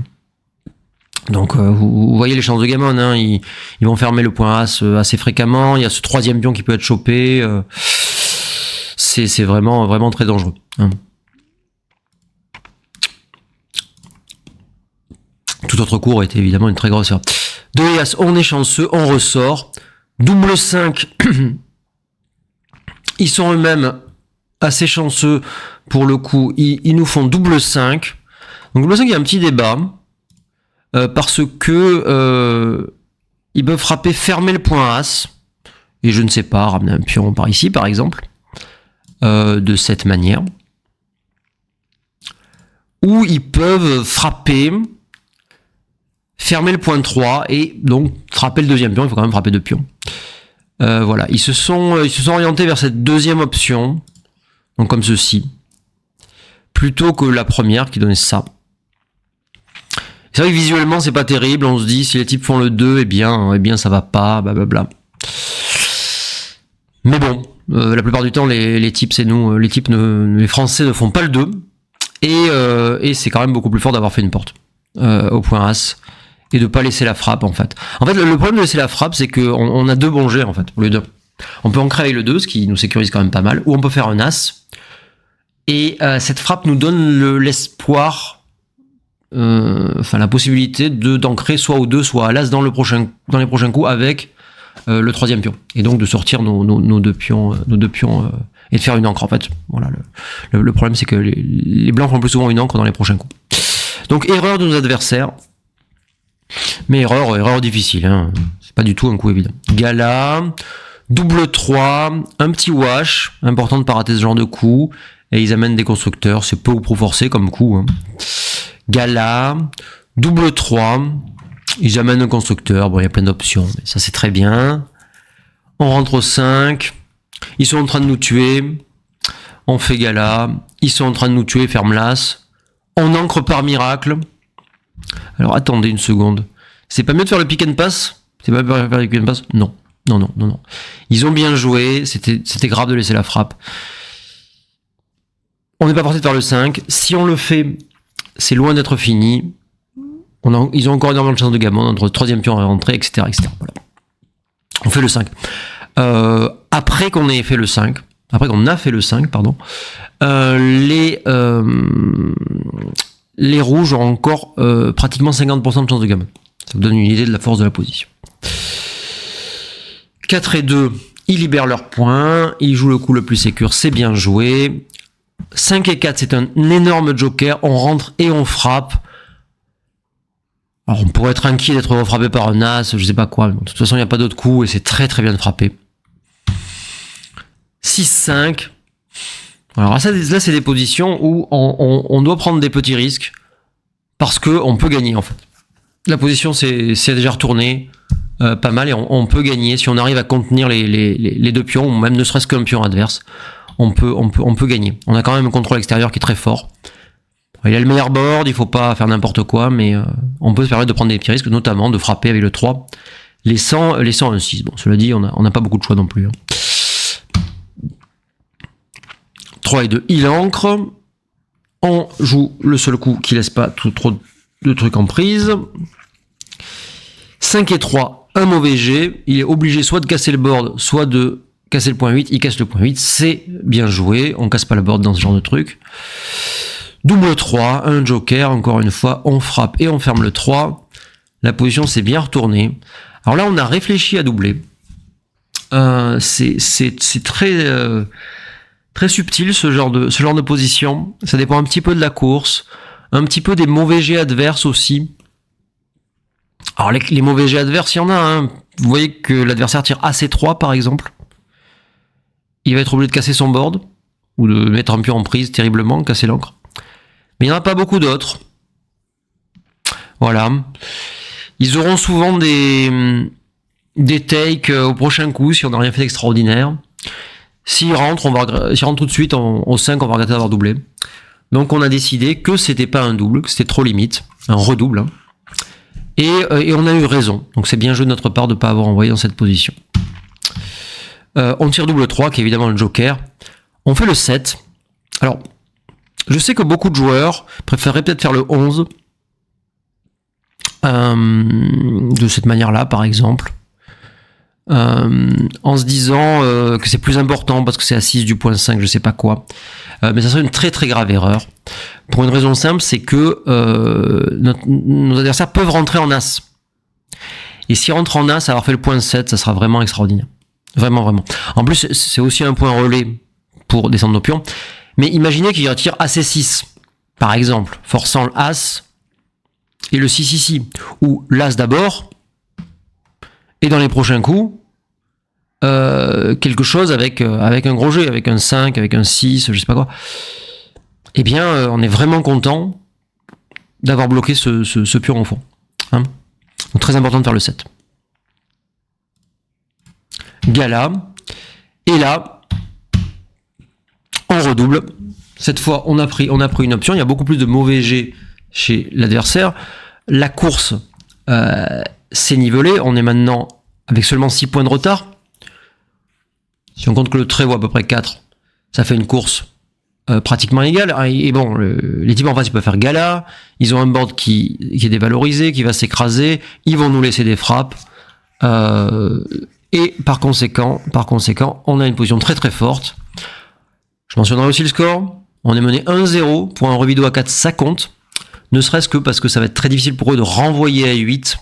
Donc vous voyez les chances de gammon, hein, ils vont fermer le point As assez fréquemment. Il y a ce troisième pion qui peut être chopé. C'est vraiment très dangereux. Hein. Tout autre cours était évidemment une très grosse erreur. 2 et As, on est chanceux, on ressort. Double 5, ils sont eux-mêmes assez chanceux pour le coup. Ils nous font double 5. Donc double 5, il y a un petit débat. Parce que ils peuvent frapper, fermer le point As. Et je ne sais pas, ramener un pion par ici par exemple. De cette manière. Ou ils peuvent frapper, fermer le point 3 et donc frapper le deuxième pion. Il faut quand même frapper 2 pions. Voilà, ils se sont orientés vers cette deuxième option, donc comme ceci, plutôt que la première qui donnait ça. C'est vrai que visuellement c'est pas terrible, on se dit si les types font le 2, eh bien ça va pas, blablabla. Mais bon, la plupart du temps les types c'est nous, les Français ne font pas le 2, et c'est quand même beaucoup plus fort d'avoir fait une porte au point As. Et de pas laisser la frappe en fait. En fait, le problème de laisser la frappe, c'est qu'on a 2 bons jets en fait, au lieu de. On peut en créer le 2, ce qui nous sécurise quand même pas mal, ou on peut faire un As. Et cette frappe nous donne l'espoir, la possibilité d'ancrer soit au 2, soit à l'As dans les prochains coups avec le troisième pion. Et donc de sortir nos deux pions, et de faire une encre en fait. Voilà. Le problème, c'est que les blancs font plus souvent une encre dans les prochains coups. Donc erreur de nos adversaires. Mais erreur difficile, hein. C'est pas du tout un coup évident. Gala, double 3, un petit wash, important de pas rater ce genre de coup, et ils amènent des constructeurs, c'est peu ou prou forcé comme coup. Hein. Gala, double 3, ils amènent un constructeur, bon il y a plein d'options, mais ça c'est très bien. On rentre au 5, ils sont en train de nous tuer, on fait gala, ils sont en train de nous tuer, ferme l'as, on ancre par miracle. Alors attendez une seconde. C'est pas mieux de faire le pick and pass? C'est pas mieux de faire le pick and pass? Non. Ils ont bien joué, c'était grave de laisser la frappe. On n'est pas forcé de faire le 5. Si on le fait, c'est loin d'être fini. Ils ont encore énormément de chances de gammon, notre troisième pion à rentrer, etc. Voilà. On fait le 5. Après qu'on a fait le 5, les rouges ont encore pratiquement 50% de chance de gammon. Ça vous donne une idée de la force de la position. 4 et 2, Ils libèrent leurs points, ils jouent le coup le plus sécure, c'est bien joué. 5 et 4, c'est un énorme joker, on rentre et on frappe. Alors on pourrait être inquiet d'être frappé par un as, je sais pas quoi, mais de toute façon il n'y a pas d'autre coup et c'est très très bien de frapper. 6-5. Alors là c'est des positions où on doit prendre des petits risques parce qu'on peut gagner en fait. La position c'est déjà retourné pas mal et on peut gagner si on arrive à contenir les deux pions ou même ne serait-ce qu'un pion adverse. On peut gagner. On a quand même un contrôle extérieur qui est très fort. Il a le meilleur board, il faut pas faire n'importe quoi, mais on peut se permettre de prendre des petits risques, notamment de frapper avec le 3, laissant un 6. Bon, cela dit, on n'a pas beaucoup de choix non plus. 3 et 2, il ancre. On joue le seul coup qui laisse pas trop de trucs en prise. 5 et 3, un mauvais jet. Il est obligé soit de casser le board, soit de casser le point 8. Il casse le point 8, c'est bien joué. On casse pas le board dans ce genre de truc. Double 3, un joker, encore une fois, on frappe et on ferme le 3. La position s'est bien retournée. Alors là, on a réfléchi à doubler. C'est très, très subtil ce genre de position. Ça dépend un petit peu de la course, un petit peu des mauvais jets adverses aussi. Alors les mauvais jets adverses, il y en a. Hein. Vous voyez que l'adversaire tire AC3 par exemple. Il va être obligé de casser son board ou de mettre un pion en prise terriblement, casser l'encre. Mais il n'y en a pas beaucoup d'autres. Voilà. Ils auront souvent des takes au prochain coup si on n'a rien fait d'extraordinaire. S'ils rentrent tout de suite au 5, on va regretter d'avoir doublé. Donc on a décidé que c'était pas un double, que c'était trop limite, un redouble. Hein. Et on a eu raison. Donc c'est bien joué de notre part de ne pas avoir envoyé dans cette position. On tire double 3, qui est évidemment le joker. On fait le 7. Alors, je sais que beaucoup de joueurs préféreraient peut-être faire le 11 de cette manière-là, par exemple, en se disant que c'est plus important parce que c'est à 6 du point 5, je sais pas quoi. Mais ça serait une très très grave erreur. Pour une raison simple, c'est que nos adversaires peuvent rentrer en as. Et s'ils rentrent en as, avoir fait le point 7, ça sera vraiment extraordinaire. Vraiment, vraiment. En plus, c'est aussi un point relais pour descendre nos pions. Mais imaginez qu'il retire AC6, par exemple, forçant l'As et le 6 ici, ou l'As d'abord, et dans les prochains coups, quelque chose avec un gros jet, avec un 5, avec un 6, je sais pas quoi. Eh bien, on est vraiment content d'avoir bloqué ce pion au fond. Hein. Donc très important de faire le 7. Gala, et là, on redouble. Cette fois, on a pris une option. Il y a beaucoup plus de mauvais jets chez l'adversaire. La course s'est nivelée. On est maintenant avec seulement 6 points de retard. Si on compte que le trait vaut à peu près 4, ça fait une course pratiquement égale. Et bon, les types en face, ils peuvent faire gala. Ils ont un board qui est dévalorisé, qui va s'écraser. Ils vont nous laisser des frappes. Et par conséquent, on a une position très très forte. Je mentionnerai aussi le score. On est mené 1-0 pour un revido à 4, ça compte. Ne serait-ce que parce que ça va être très difficile pour eux de renvoyer à 8.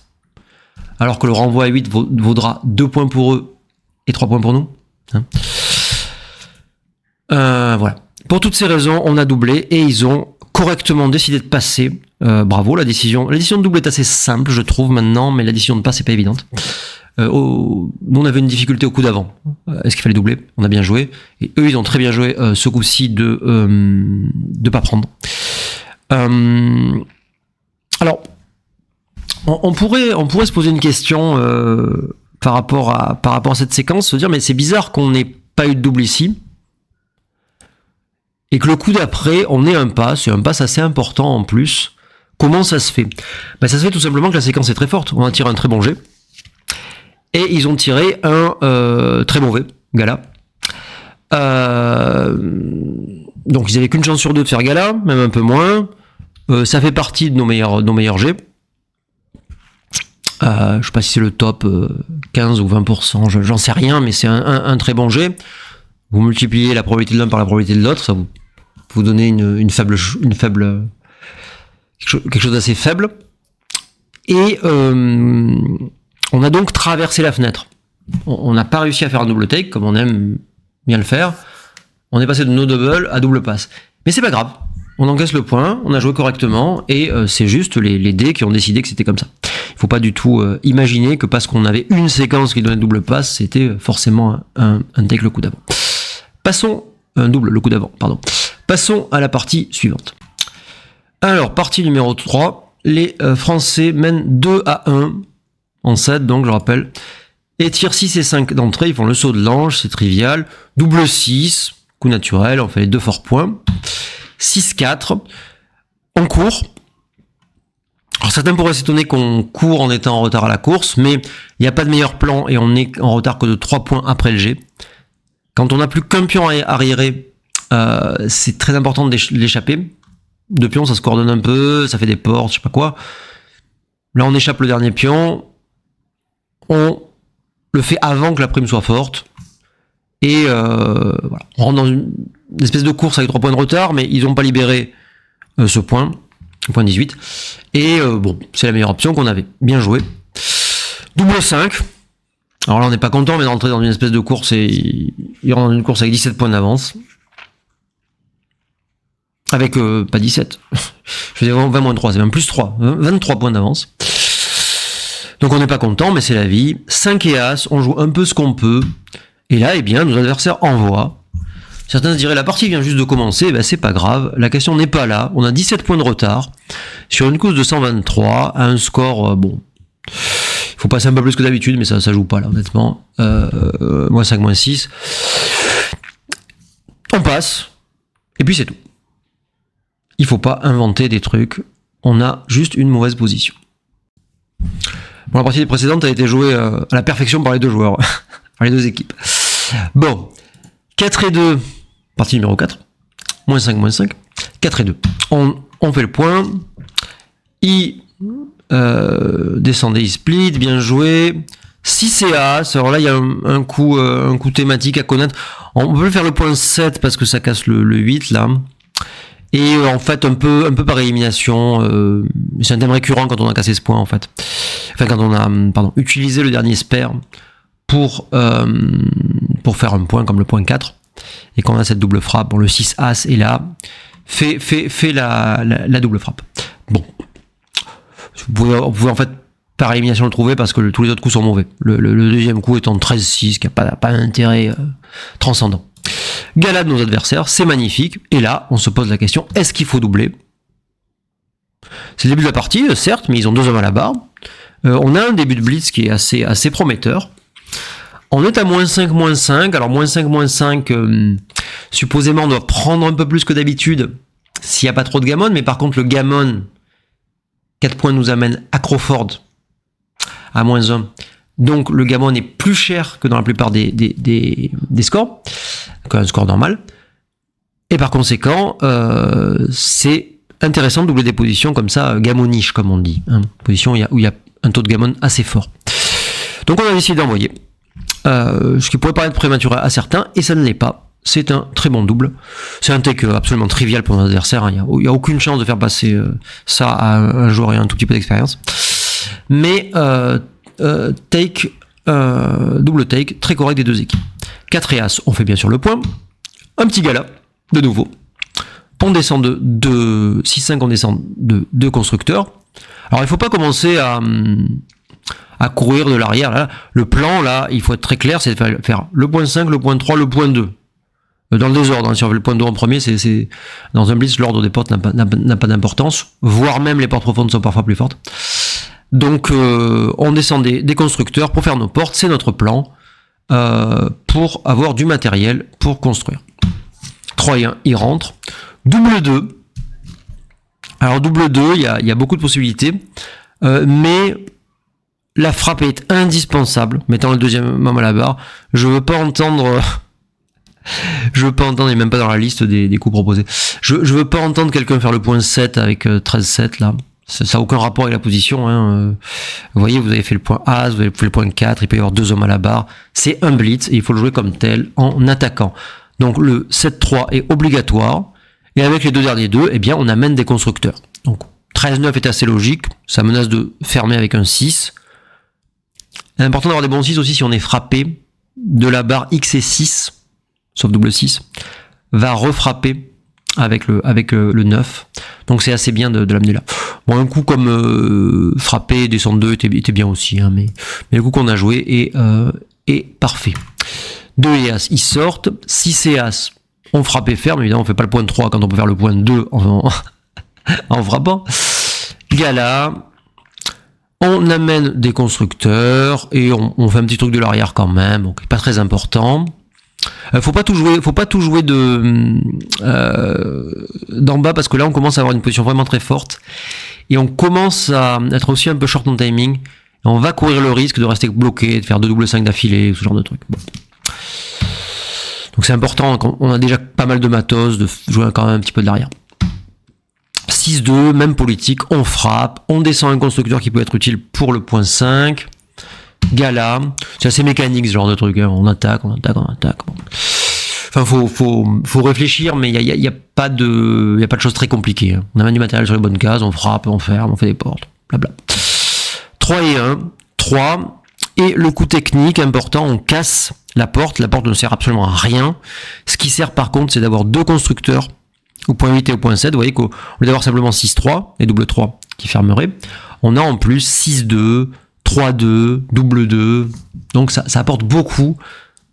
Alors que le renvoi à 8 vaudra 2 points pour eux et 3 points pour nous. Hein. Voilà. Pour toutes ces raisons, on a doublé et ils ont correctement décidé de passer. Bravo, la décision de double est assez simple, je trouve, maintenant, mais la décision de passe n'est pas évidente. Nous, on avait une difficulté au coup d'avant. Est-ce qu'il fallait doubler? On a bien joué. Et eux, ils ont très bien joué ce coup-ci de pas prendre. Alors, on pourrait se poser une question par rapport à cette séquence, se dire, mais c'est bizarre qu'on n'ait pas eu de double ici. Et que le coup d'après, on ait un pass, c'est un pass assez important en plus. Comment ça se fait? Ça se fait tout simplement que la séquence est très forte. On a tiré un très bon jet. Et ils ont tiré un très mauvais gala. Donc ils avaient qu'une chance sur 2 de faire gala, même un peu moins. Ça fait partie de nos meilleurs jets. Je sais pas si c'est le top 15 ou 20%, j'en sais rien, mais c'est un très bon jet. Vous multipliez la probabilité de l'un par la probabilité de l'autre, ça vous donnez une faible quelque chose d'assez faible. Et on a donc traversé la fenêtre. On n'a pas réussi à faire un double take, comme on aime bien le faire. On est passé de no double à double passe. Mais c'est pas grave. On encaisse le point, on a joué correctement, et c'est juste les dés qui ont décidé que c'était comme ça. Il faut pas du tout imaginer que parce qu'on avait une séquence qui donnait double passe, c'était forcément un take le coup d'avant. Passons, un double le coup d'avant, pardon. Passons à la partie suivante. Alors, partie numéro 3, les Français mènent 2-1 en 7, donc je rappelle, et tirent 6 et 5 d'entrée, ils font le saut de l'ange, c'est trivial, double 6, coup naturel, on fait les 2 forts points, 6-4, on court. Alors certains pourraient s'étonner qu'on court en étant en retard à la course, mais il n'y a pas de meilleur plan et on est en retard que de 3 points après le jet. Quand on n'a plus qu'un pion arriéré, c'est très important de l'échapper. Deux pions, ça se coordonne un peu, ça fait des portes, je sais pas quoi. Là, on échappe le dernier pion. On le fait avant que la prime soit forte. Et voilà. On rentre dans une espèce de course avec 3 points de retard, mais ils n'ont pas libéré ce point, le point 18. Et bon, c'est la meilleure option qu'on avait. Bien joué. Double 5. Alors là, on n'est pas content, mais d'entrer dans une espèce de course et il rentre dans une course avec 17 points d'avance. Avec, pas 17. Je faisais 20-3, c'est même plus 3. 23 points d'avance. Donc on n'est pas content, mais c'est la vie. 5 et As, on joue un peu ce qu'on peut. Et là, eh bien, nos adversaires envoient. Certains se diraient, la partie vient juste de commencer. Ben, c'est pas grave. La question n'est pas là. On a 17 points de retard. Sur une course de 123, à un score, bon. Il faut passer un peu plus que d'habitude, mais ça joue pas là, honnêtement. Moins 5, moins 6. On passe. Et puis c'est tout. Il faut pas inventer des trucs. On a juste une mauvaise position. Bon, la partie précédente a été jouée à la perfection par les deux joueurs. Par les deux équipes. Bon. 4 et 2. Partie numéro 4. Moins 5, moins 5. 4 et 2. On fait le point. Il descendait, il split. Bien joué. 6 et As. Alors là, il y a un coup thématique à connaître. On peut faire le point 7 parce que ça casse le 8 là. Et en fait, un peu par élimination, c'est un thème récurrent quand on a cassé ce point en fait. Enfin, quand on a utilisé le dernier sperme pour faire un point comme le point 4. Et quand on a cette double frappe, bon, le 6 As est là, fait la double frappe. Bon. Vous pouvez en fait par élimination le trouver parce que tous les autres coups sont mauvais. Le deuxième coup étant 13-6, qui n'a pas d'intérêt transcendant. Gala de nos adversaires, c'est magnifique. Et là, on se pose la question, est-ce qu'il faut doubler? C'est le début de la partie, certes, mais ils ont 2 hommes à la barre. On a un début de blitz qui est assez prometteur. On est à moins 5, moins 5. Alors, moins 5, moins 5, supposément, on doit prendre un peu plus que d'habitude s'il n'y a pas trop de gammon. Mais par contre, le gammon, 4 points nous amène à Crawford à moins 1. Donc, le gammon est plus cher que dans la plupart des scores, qu'un score normal. Et par conséquent, c'est intéressant de doubler des positions comme ça, gammoniche, comme on dit. Hein, position où il y a un taux de gammon assez fort. Donc, on a décidé d'envoyer. Ce qui pourrait paraître prématuré à certains, et ça ne l'est pas. C'est un très bon double. C'est un take absolument trivial pour nos adversaires. Hein. Il n'y a aucune chance de faire passer ça à un joueur ayant un tout petit peu d'expérience. Mais double take, très correct des deux équipes. 4 et As, on fait bien sûr le point. Un petit gala, de nouveau. On descend de 6-5, on descend de 2 constructeurs. Alors il ne faut pas commencer à courir de l'arrière. Là. Le plan, là, il faut être très clair, c'est de faire le point 5, le point 3, le point 2. Dans le désordre, hein, si on fait le point 2 en premier, c'est dans un blitz, l'ordre des portes n'a pas d'importance, voire même les portes profondes sont parfois plus fortes. Donc on descend des constructeurs pour faire nos portes, c'est notre plan, pour avoir du matériel pour construire. 3 et 1, il rentre. Double 2. Alors double 2, il y a beaucoup de possibilités, mais la frappe est indispensable, mettant le deuxième homme à la barre. Je veux pas entendre, et même pas dans la liste des coups proposés. Je veux pas entendre quelqu'un faire le point 7 avec 13-7 là. Ça n'a aucun rapport avec la position. Hein. Vous voyez, vous avez fait le point As, vous avez fait le point 4, il peut y avoir 2 hommes à la barre. C'est un blitz et il faut le jouer comme tel en attaquant. Donc le 7-3 est obligatoire. Et avec les 2 derniers 2, eh bien, on amène des constructeurs. Donc 13-9 est assez logique. Ça menace de fermer avec un 6. C'est important d'avoir des bons 6 aussi si on est frappé de la barre X et 6, sauf double 6, va refrapper avec le 9. Donc c'est assez bien de l'amener là. Bon, un coup comme frapper, descendre 2 était bien aussi, hein, mais le coup qu'on a joué est parfait. 2 et As, ils sortent. 6 et As, on frappe et ferme. Évidemment, on fait pas le point 3 quand on peut faire le point 2 en frappant. Gala. On amène des constructeurs et on fait un petit truc de l'arrière quand même, donc pas très important. Faut pas tout jouer d'en bas parce que là on commence à avoir une position vraiment très forte et on commence à être aussi un peu short en timing. Et on va courir le risque de rester bloqué, de faire 2 double 5 d'affilée, ce genre de truc. Bon. Donc c'est important, on a déjà pas mal de matos, de jouer quand même un petit peu de l'arrière. 6-2, même politique, on frappe, on descend un constructeur qui peut être utile pour le point 5. Gala, c'est assez mécanique ce genre de truc, hein. On attaque. Bon. Enfin, faut réfléchir, mais il y a pas de choses très compliquées, hein. On amène du matériel sur les bonnes cases, on frappe, on ferme, on fait des portes, blabla. 3 et 1, 3, et le coup technique important, on casse la porte ne sert absolument à rien. Ce qui sert par contre, c'est d'avoir 2 constructeurs au point 8 et au point 7, vous voyez qu'au lieu d'avoir simplement 6-3 et double 3 qui fermerait, on a en plus 6-2, 3-2, double 2, donc ça apporte beaucoup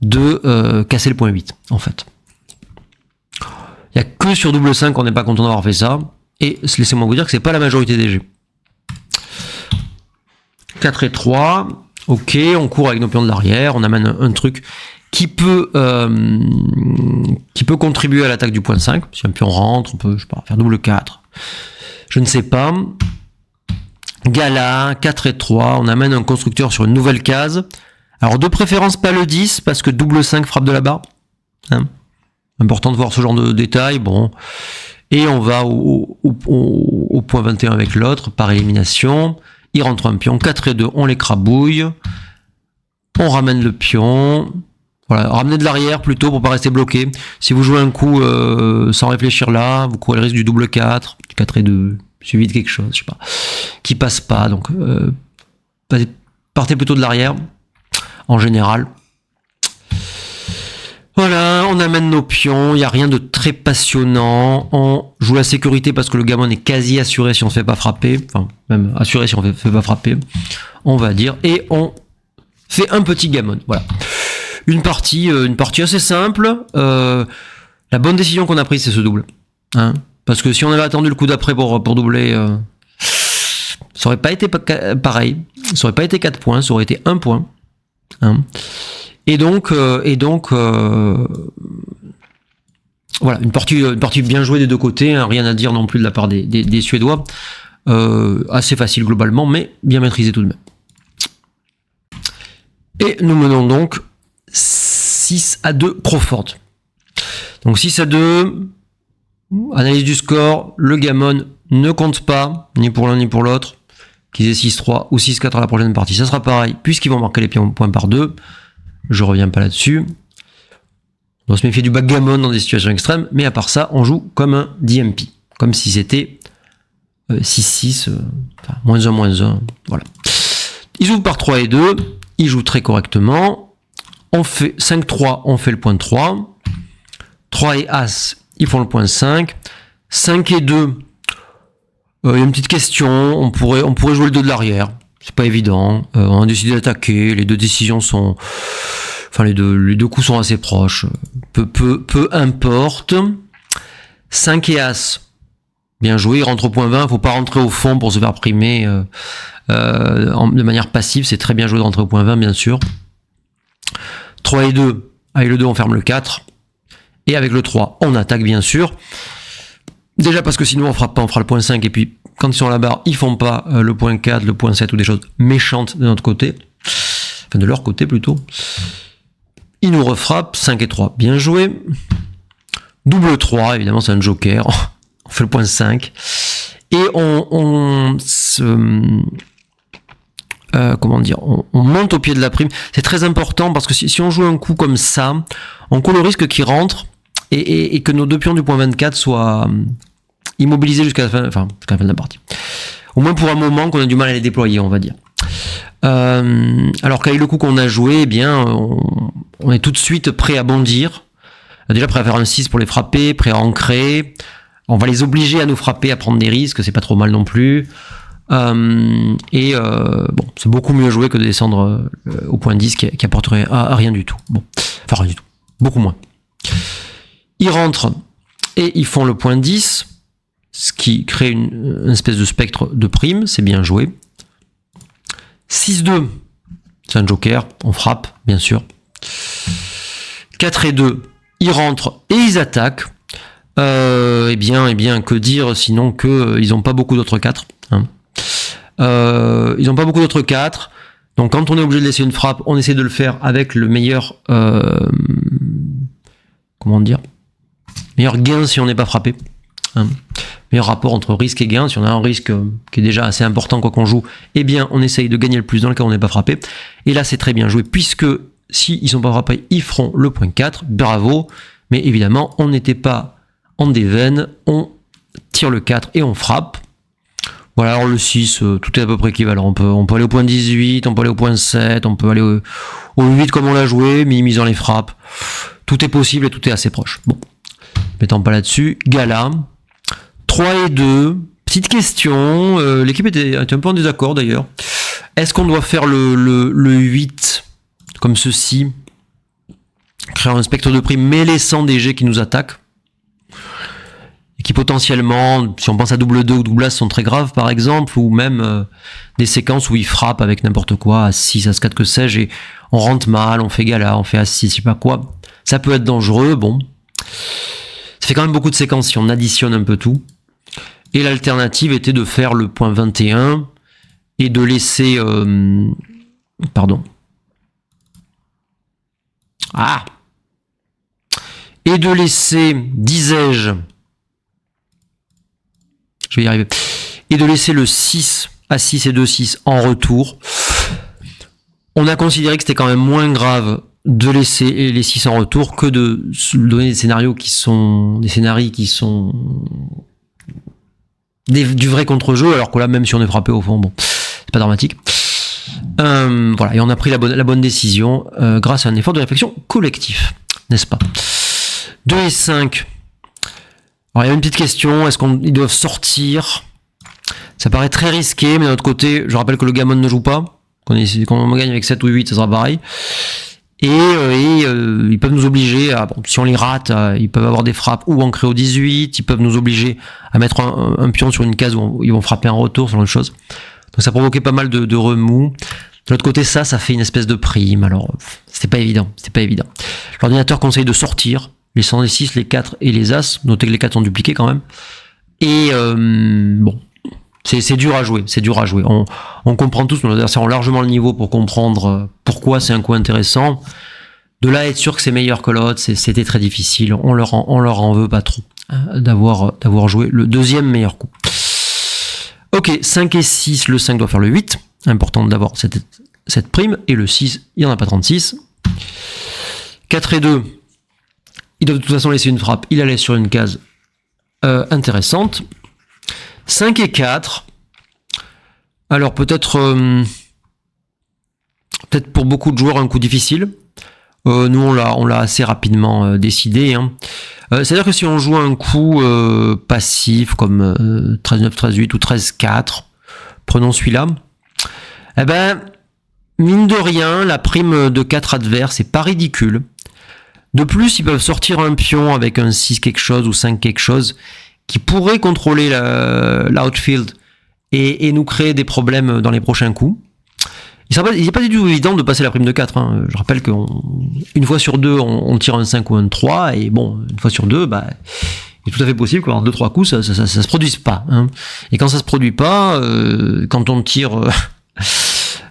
de casser le point 8 en fait. Il n'y a que sur double 5 qu'on n'est pas content d'avoir fait ça, et laissez-moi vous dire que c'est pas la majorité des jeux. 4 et 3, ok, on court avec nos pions de l'arrière, on amène un truc qui peut contribuer à l'attaque du point 5. Si un pion rentre, on peut, je sais pas, faire double 4. Je ne sais pas. Gala, 4 et 3. On amène un constructeur sur une nouvelle case. Alors, de préférence, pas le 10, parce que double 5 frappe de la barre. Hein, important de voir ce genre de détails. Bon. Et on va au point 21 avec l'autre, par élimination. Il rentre un pion. 4 et 2, on l'écrabouille. On ramène le pion. Voilà, ramenez de l'arrière plutôt pour pas rester bloqué. Si vous jouez un coup sans réfléchir là, vous courez le risque du double 4, du 4 et 2, suivi de quelque chose, je sais pas, qui passe pas. Donc partez plutôt de l'arrière, en général. Voilà, on amène nos pions, il n'y a rien de très passionnant. On joue la sécurité parce que le gammon est quasi assuré si on ne se fait pas frapper. Enfin, même assuré si on ne se fait pas frapper, on va dire. Et on fait un petit gammon, voilà. Une partie assez simple. La bonne décision qu'on a prise, c'est ce double. Hein, parce que si on avait attendu le coup d'après pour doubler, ça aurait pas été pareil. Ça aurait pas été 4 points, ça aurait été 1 point. Hein. Et donc, voilà, une partie bien jouée des deux côtés, hein, rien à dire non plus de la part des Suédois. Assez facile globalement, mais bien maîtrisé tout de même. Et nous menons donc 6-2 Crawford. Donc 6-2, analyse du score, le gammon ne compte pas, ni pour l'un ni pour l'autre, qu'ils aient 6-3 ou 6-4 à la prochaine partie, ça sera pareil, puisqu'ils vont marquer les points par 2, je reviens pas là-dessus. On doit se méfier du backgammon dans des situations extrêmes, mais à part ça, on joue comme un DMP, comme si c'était 6-6, enfin, -1, voilà. Ils ouvrent par 3 et 2, ils jouent très correctement. On fait 5-3, on fait le point 3. 3 et As, ils font le point 5. 5 et 2, il y a une petite question. On pourrait jouer le 2 de l'arrière. C'est pas évident. On a décidé d'attaquer. Les deux décisions sont... Enfin, les deux coups sont assez proches. Peu importe. 5 et As, bien joué. Il rentre au point 20. Il ne faut pas rentrer au fond pour se faire primer de manière passive. C'est très bien joué de rentrer au point 20, bien sûr. 3 et 2, avec le 2 on ferme le 4, et avec le 3 on attaque bien sûr, déjà parce que sinon on frappe pas, on fera le point 5, et puis quand ils sont à la barre, ils font pas le point 4, le point 7 ou des choses méchantes de notre côté, enfin de leur côté plutôt. Ils nous refrappent, 5 et 3, bien joué. Double 3, évidemment c'est un joker, on fait le point 5, et on monte au pied de la prime. C'est très important parce que si on joue un coup comme ça, on court le risque qu'il rentre et que nos deux pions du point 24 soient immobilisés jusqu'à la fin de la partie. Au moins pour un moment qu'on a du mal à les déployer, on va dire. Alors qu'avec le coup qu'on a joué, eh bien, on est tout de suite prêt à bondir. Déjà prêt à faire un 6 pour les frapper, prêt à ancrer. On va les obliger à nous frapper, à prendre des risques, c'est pas trop mal non plus. Bon, c'est beaucoup mieux joué que de descendre au point 10 qui apporterait à rien du tout. Bon, enfin rien du tout, beaucoup moins. Ils rentrent et ils font le point 10, ce qui crée une espèce de spectre de prime, c'est bien joué. 6-2, c'est un joker, on frappe, bien sûr. 4 et 2, ils rentrent et ils attaquent. Eh bien, que dire sinon que ils n'ont pas beaucoup d'autres 4. Hein. Ils n'ont pas beaucoup d'autres 4. Donc quand on est obligé de laisser une frappe, on essaie de le faire avec le meilleur meilleur gain si on n'est pas frappé. Hein. Meilleur rapport entre risque et gain. Si on a un risque qui est déjà assez important quoi qu'on joue, eh bien on essaye de gagner le plus dans le cas où on n'est pas frappé. Et là c'est très bien joué puisque si ils sont pas frappés, ils feront le point 4. Bravo. Mais évidemment, on n'était pas en déveine, on tire le 4 et on frappe. Voilà, alors le 6, tout est à peu près équivalent. On peut aller au point 18, on peut aller au point 7, on peut aller au 8 comme on l'a joué, minimisant les frappes. Tout est possible et tout est assez proche. Bon, mettant pas là-dessus. Gala, 3 et 2. Petite question, l'équipe était un peu en désaccord d'ailleurs. Est-ce qu'on doit faire le 8 comme ceci, créer un spectre de prime mais laissant des jets qui nous attaquent, et qui potentiellement, si on pense à double 2 ou double as, sont très graves par exemple, ou même des séquences où ils frappent avec n'importe quoi, à 6, à 4 que sais-je, et on rentre mal, on fait gala, on fait à 6, je sais pas quoi. Ça peut être dangereux, bon. Ça fait quand même beaucoup de séquences si on additionne un peu tout. Et l'alternative était de faire le point 21 et de laisser... Et de laisser, disais-je, je vais y arriver, et de laisser le 6 à 6 et 2, 6 en retour. On a considéré que c'était quand même moins grave de laisser les 6 en retour que de donner des scénarios qui sont du vrai contre-jeu, alors que là, même si on est frappé au fond, bon, c'est pas dramatique. Voilà, et on a pris la bonne décision grâce à un effort de réflexion collectif, n'est-ce pas? 2 et 5. Alors il y a une petite question, est-ce qu'ils doivent sortir? Ça paraît très risqué, mais d'un autre côté, je rappelle que le gammon ne joue pas. Quand on gagne avec 7 ou 8, ça sera pareil. Et ils peuvent nous obliger à, bon, si on les rate, ils peuvent avoir des frappes ou ancrées au 18, ils peuvent nous obliger à mettre un pion sur une case où ils vont frapper en retour, sur une chose. Donc ça provoquait pas mal de remous. De l'autre côté, ça fait une espèce de prime. Alors, c'était pas évident. L'ordinateur conseille de sortir, laissant les 6, les 4 et les As. Notez que les 4 sont dupliqués quand même. Et bon, c'est dur à jouer. On comprend tous, nos adversaires ont largement le niveau pour comprendre pourquoi c'est un coup intéressant. De là à être sûr que c'est meilleur que l'autre, c'était très difficile. On leur en veut pas trop d'avoir joué le deuxième meilleur coup. Ok, 5 et 6, le 5 doit faire le 8. Important d'avoir cette prime. Et le 6, il n'y en a pas 36. 4 et 2, il doit de toute façon laisser une frappe. Il la laisse sur une case intéressante. 5 et 4. Alors peut-être pour beaucoup de joueurs un coup difficile. Nous on l'a assez rapidement décidé. Hein. C'est-à-dire que si on joue un coup passif comme 13-9, 13-8 ou 13-4, prenons celui-là, eh ben, mine de rien, la prime de 4 adverse est pas ridicule. De plus, ils peuvent sortir un pion avec un 6 quelque chose ou 5 quelque chose qui pourrait contrôler l'outfield et nous créer des problèmes dans les prochains coups. Il n'est pas du tout évident de passer la prime de 4. Hein. Je rappelle qu'une fois sur deux, on tire un 5 ou un 3, et bon, une fois sur deux, bah, il est tout à fait possible qu'en 2-3 coups, ça se produise pas. Hein. Et quand ça se produit pas, quand on tire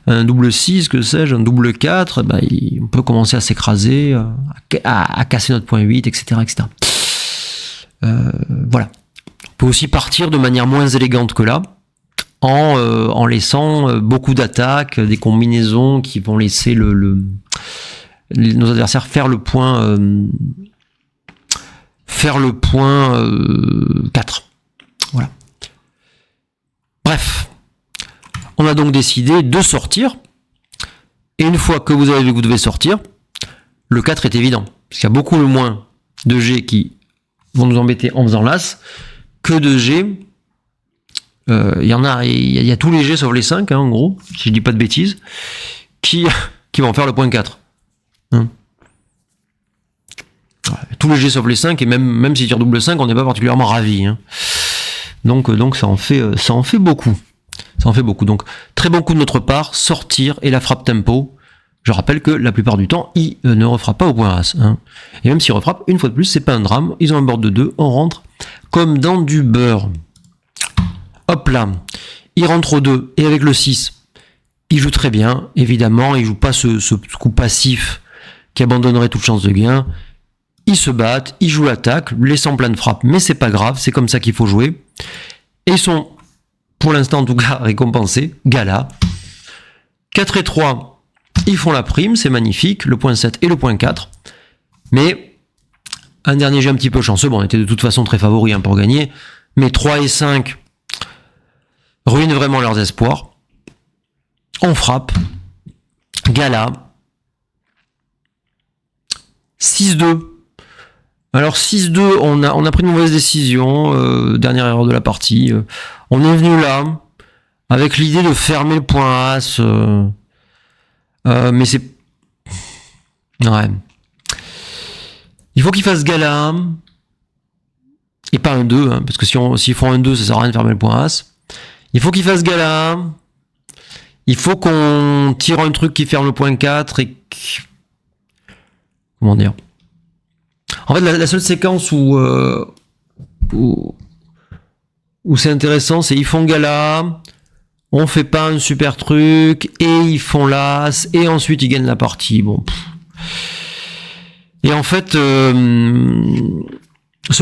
un double 6, que sais-je, un double 4, bah, on peut commencer à s'écraser, à casser notre point 8, etc. etc. Voilà. On peut aussi partir de manière moins élégante que là, en laissant beaucoup d'attaques, des combinaisons qui vont laisser nos adversaires faire le point 4. Voilà. Bref, On a donc décidé de sortir. Et une fois que vous avez vu que vous devez sortir, le 4 est évident. Parce qu'il y a beaucoup moins de G qui vont nous embêter en faisant l'As que de G. Il y a tous les G sauf les 5, hein, en gros, si je dis pas de bêtises, qui vont faire le point 4. Hein. Tous les G sauf les 5, et même si tire double 5, on n'est pas particulièrement ravi. Hein. Donc ça en fait beaucoup. Ça en fait beaucoup. Donc, très bon coup de notre part, sortir et la frappe tempo. Je rappelle que la plupart du temps, il ne refrappe pas au point As. Hein. Et même s'il refrappe, une fois de plus, c'est pas un drame. Ils ont un board de 2, on rentre comme dans du beurre. Hop là, il rentre au 2, et avec le 6, il joue très bien, évidemment, il joue pas ce coup passif qui abandonnerait toute chance de gain. Ils se battent, ils jouent l'attaque, laissant plein de frappes, mais c'est pas grave, c'est comme ça qu'il faut jouer. Et ils sont, pour l'instant en tout cas, récompensés. Gala. 4 et 3, ils font la prime, c'est magnifique, le point 7 et le point 4. Mais, un dernier jeu un petit peu chanceux, bon, on était de toute façon très favoris hein, pour gagner, mais 3 et 5 ruinent vraiment leurs espoirs. On frappe. Gala. 6-2. Alors 6-2, on a pris une mauvaise décision, dernière erreur de la partie. On est venu là, avec l'idée de fermer le point As, mais c'est... Ouais. Il faut qu'ils fassent Gala, et pas un 2, hein, parce que s'ils font un 2, ça sert à rien de fermer le point As. Il faut qu'ils fassent Gala, il faut qu'on tire un truc qui ferme le point 4, et... Comment dire ? En fait, la seule séquence où c'est intéressant, c'est ils font Gala, on fait pas un super truc, et ils font l'As, et ensuite ils gagnent la partie. Bon. Et en fait, ceux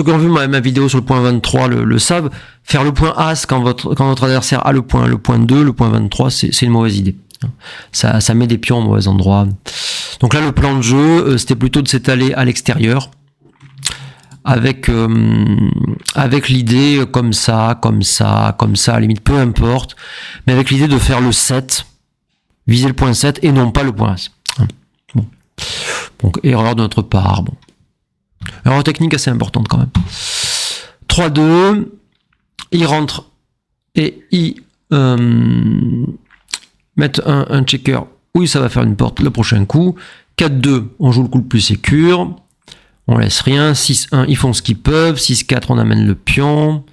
qui ont vu ma vidéo sur le point 23 le savent, faire le point As quand votre adversaire a le point 2, le point 23, c'est une mauvaise idée. Ça met des pions au mauvais endroit. Donc là, le plan de jeu, c'était plutôt de s'étaler à l'extérieur, avec l'idée comme ça, à la limite, peu importe, mais avec l'idée de faire le 7, viser le point 7 et non pas le point As. Bon. Donc, erreur de notre part. Bon. Erreur technique assez importante quand même. 3-2, il rentre et il mettent un checker où ça va faire une porte le prochain coup. 4-2, on joue le coup le plus sécure. On laisse rien. 6-1, ils font ce qu'ils peuvent. 6-4, on amène le pion.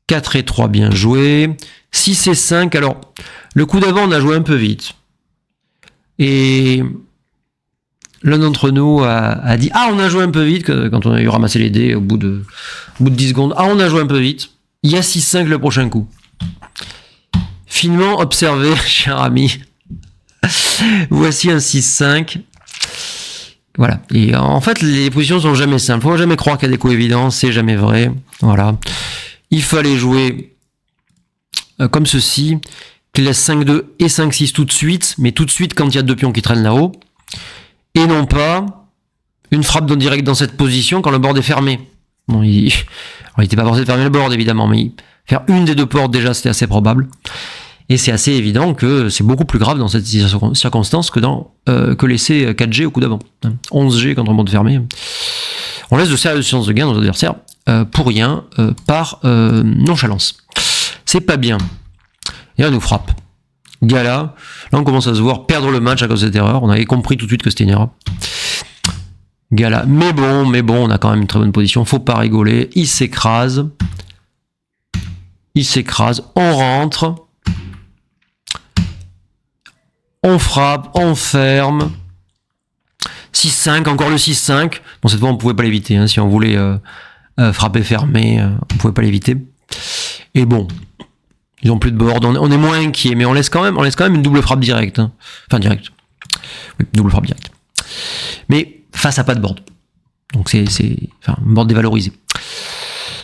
4 et 3, bien joué. 6 et 5, alors, le coup d'avant, on a joué un peu vite. Et l'un d'entre nous a dit « Ah, on a joué un peu vite » quand on a eu ramassé les dés au bout de 10 secondes. « Ah, on a joué un peu vite. Il y a 6-5 le prochain coup. » Finement observé, cher ami. Voici un 6-5. Voilà. Et en fait, les positions sont jamais simples. Faut jamais croire qu'il y a des coups évidents. C'est jamais vrai. Voilà. Il fallait jouer comme ceci, qu'il laisse 5-2 et 5-6 tout de suite, mais tout de suite quand il y a deux pions qui traînent là-haut. Et non pas une frappe direct dans cette position quand le board est fermé. Bon, il n'était pas forcé de fermer le board, évidemment, mais faire une des deux portes, déjà, c'était assez probable. Et c'est assez évident que c'est beaucoup plus grave dans cette circonstance que laisser 4G au coup d'avant. 11G quand on monte fermé. On laisse de sérieuses chances de gain aux adversaires pour rien, par nonchalance. C'est pas bien. Et là, on nous frappe. Gala. Là, on commence à se voir perdre le match à cause de cette erreur. On avait compris tout de suite que c'était une erreur. Gala. Mais bon, on a quand même une très bonne position. Faut pas rigoler. Il s'écrase. On rentre. On frappe. On ferme. 6-5. Encore le 6-5. Bon, cette fois, on pouvait pas l'éviter. Hein. Si on voulait frapper fermé, on pouvait pas l'éviter. Et bon. Ils ont plus de board, on est moins inquiet, mais on laisse quand même une double frappe directe. Hein. Enfin, directe. Oui, double frappe directe. Mais face à pas de board. Donc c'est un board dévalorisé.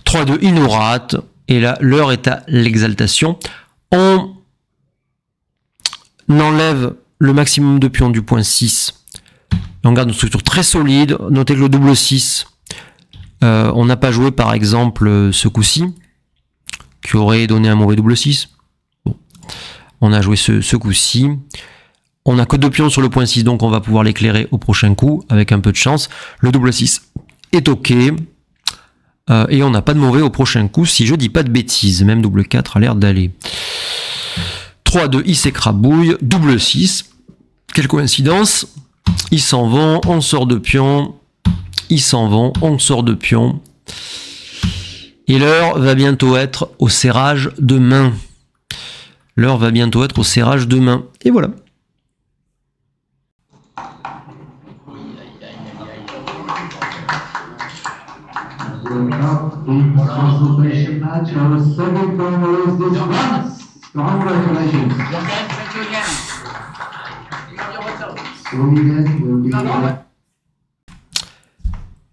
3-2, il nous rate. Et là, l'heure est à l'exaltation. On enlève le maximum de pions du point 6. On garde une structure très solide. Notez que le double 6, on n'a pas joué par exemple ce coup-ci, qui aurait donné un mauvais double 6. Bon. On a joué ce coup-ci. On n'a que 2 pions sur le point 6, donc on va pouvoir l'éclairer au prochain coup, avec un peu de chance. Le double 6 est ok. Et on n'a pas de mauvais au prochain coup, si je dis pas de bêtises. Même double 4 a l'air d'aller. 3-2, il s'écrabouille. Double 6. Quelle coïncidence. Ils s'en vont, on sort de pion. Ils s'en vont, on sort de pion. Et l'heure va bientôt être au serrage de main. L'heure va bientôt être au serrage de main. Et voilà.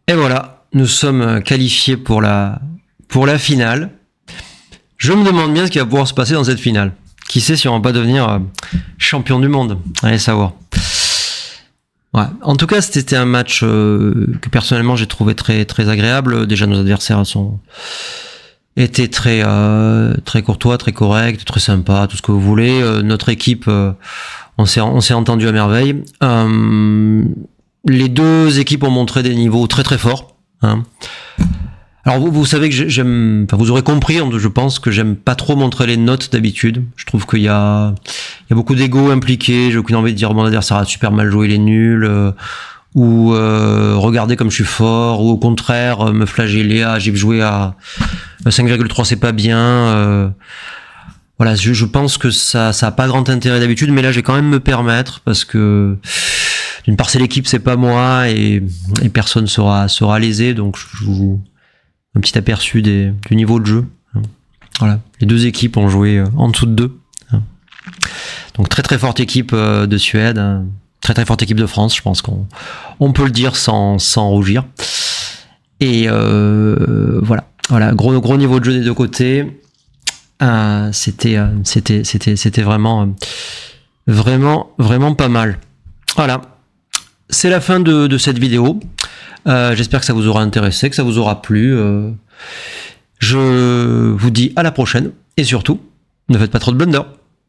Et voilà, nous sommes qualifiés pour la finale. Je me demande bien ce qui va pouvoir se passer dans cette finale. Qui sait si on va pas devenir champion du monde. Allez savoir. Ouais. En tout cas, c'était un match que personnellement j'ai trouvé très très agréable. Déjà, nos adversaires étaient très courtois, très corrects, très sympas, tout ce que vous voulez. Notre équipe, on s'est entendu à merveille. Les deux équipes ont montré des niveaux très très forts. Hein. Alors vous savez que j'aime, enfin vous aurez compris, je pense que j'aime pas trop montrer les notes d'habitude. Je trouve qu'il y a beaucoup d'ego impliqué. J'ai aucune envie de dire mon adversaire a super mal joué, il est nul, ou regardez comme je suis fort, ou au contraire me flageller, j'ai joué à 5,3 c'est pas bien. Voilà, je pense que ça a pas grand intérêt d'habitude, mais là je vais quand même me permettre parce que d'une part c'est l'équipe, c'est pas moi, et personne sera lésé, donc je vous un petit aperçu du niveau de jeu. Voilà, les deux équipes ont joué en dessous de 2. Donc très très forte équipe de Suède, très très forte équipe de France, je pense qu'on peut le dire sans rougir. Et voilà, gros niveau de jeu des deux côtés. C'était vraiment pas mal. Voilà, c'est la fin de cette vidéo. J'espère que ça vous aura intéressé, que ça vous aura plu. Je vous dis à la prochaine et surtout, ne faites pas trop de blunders.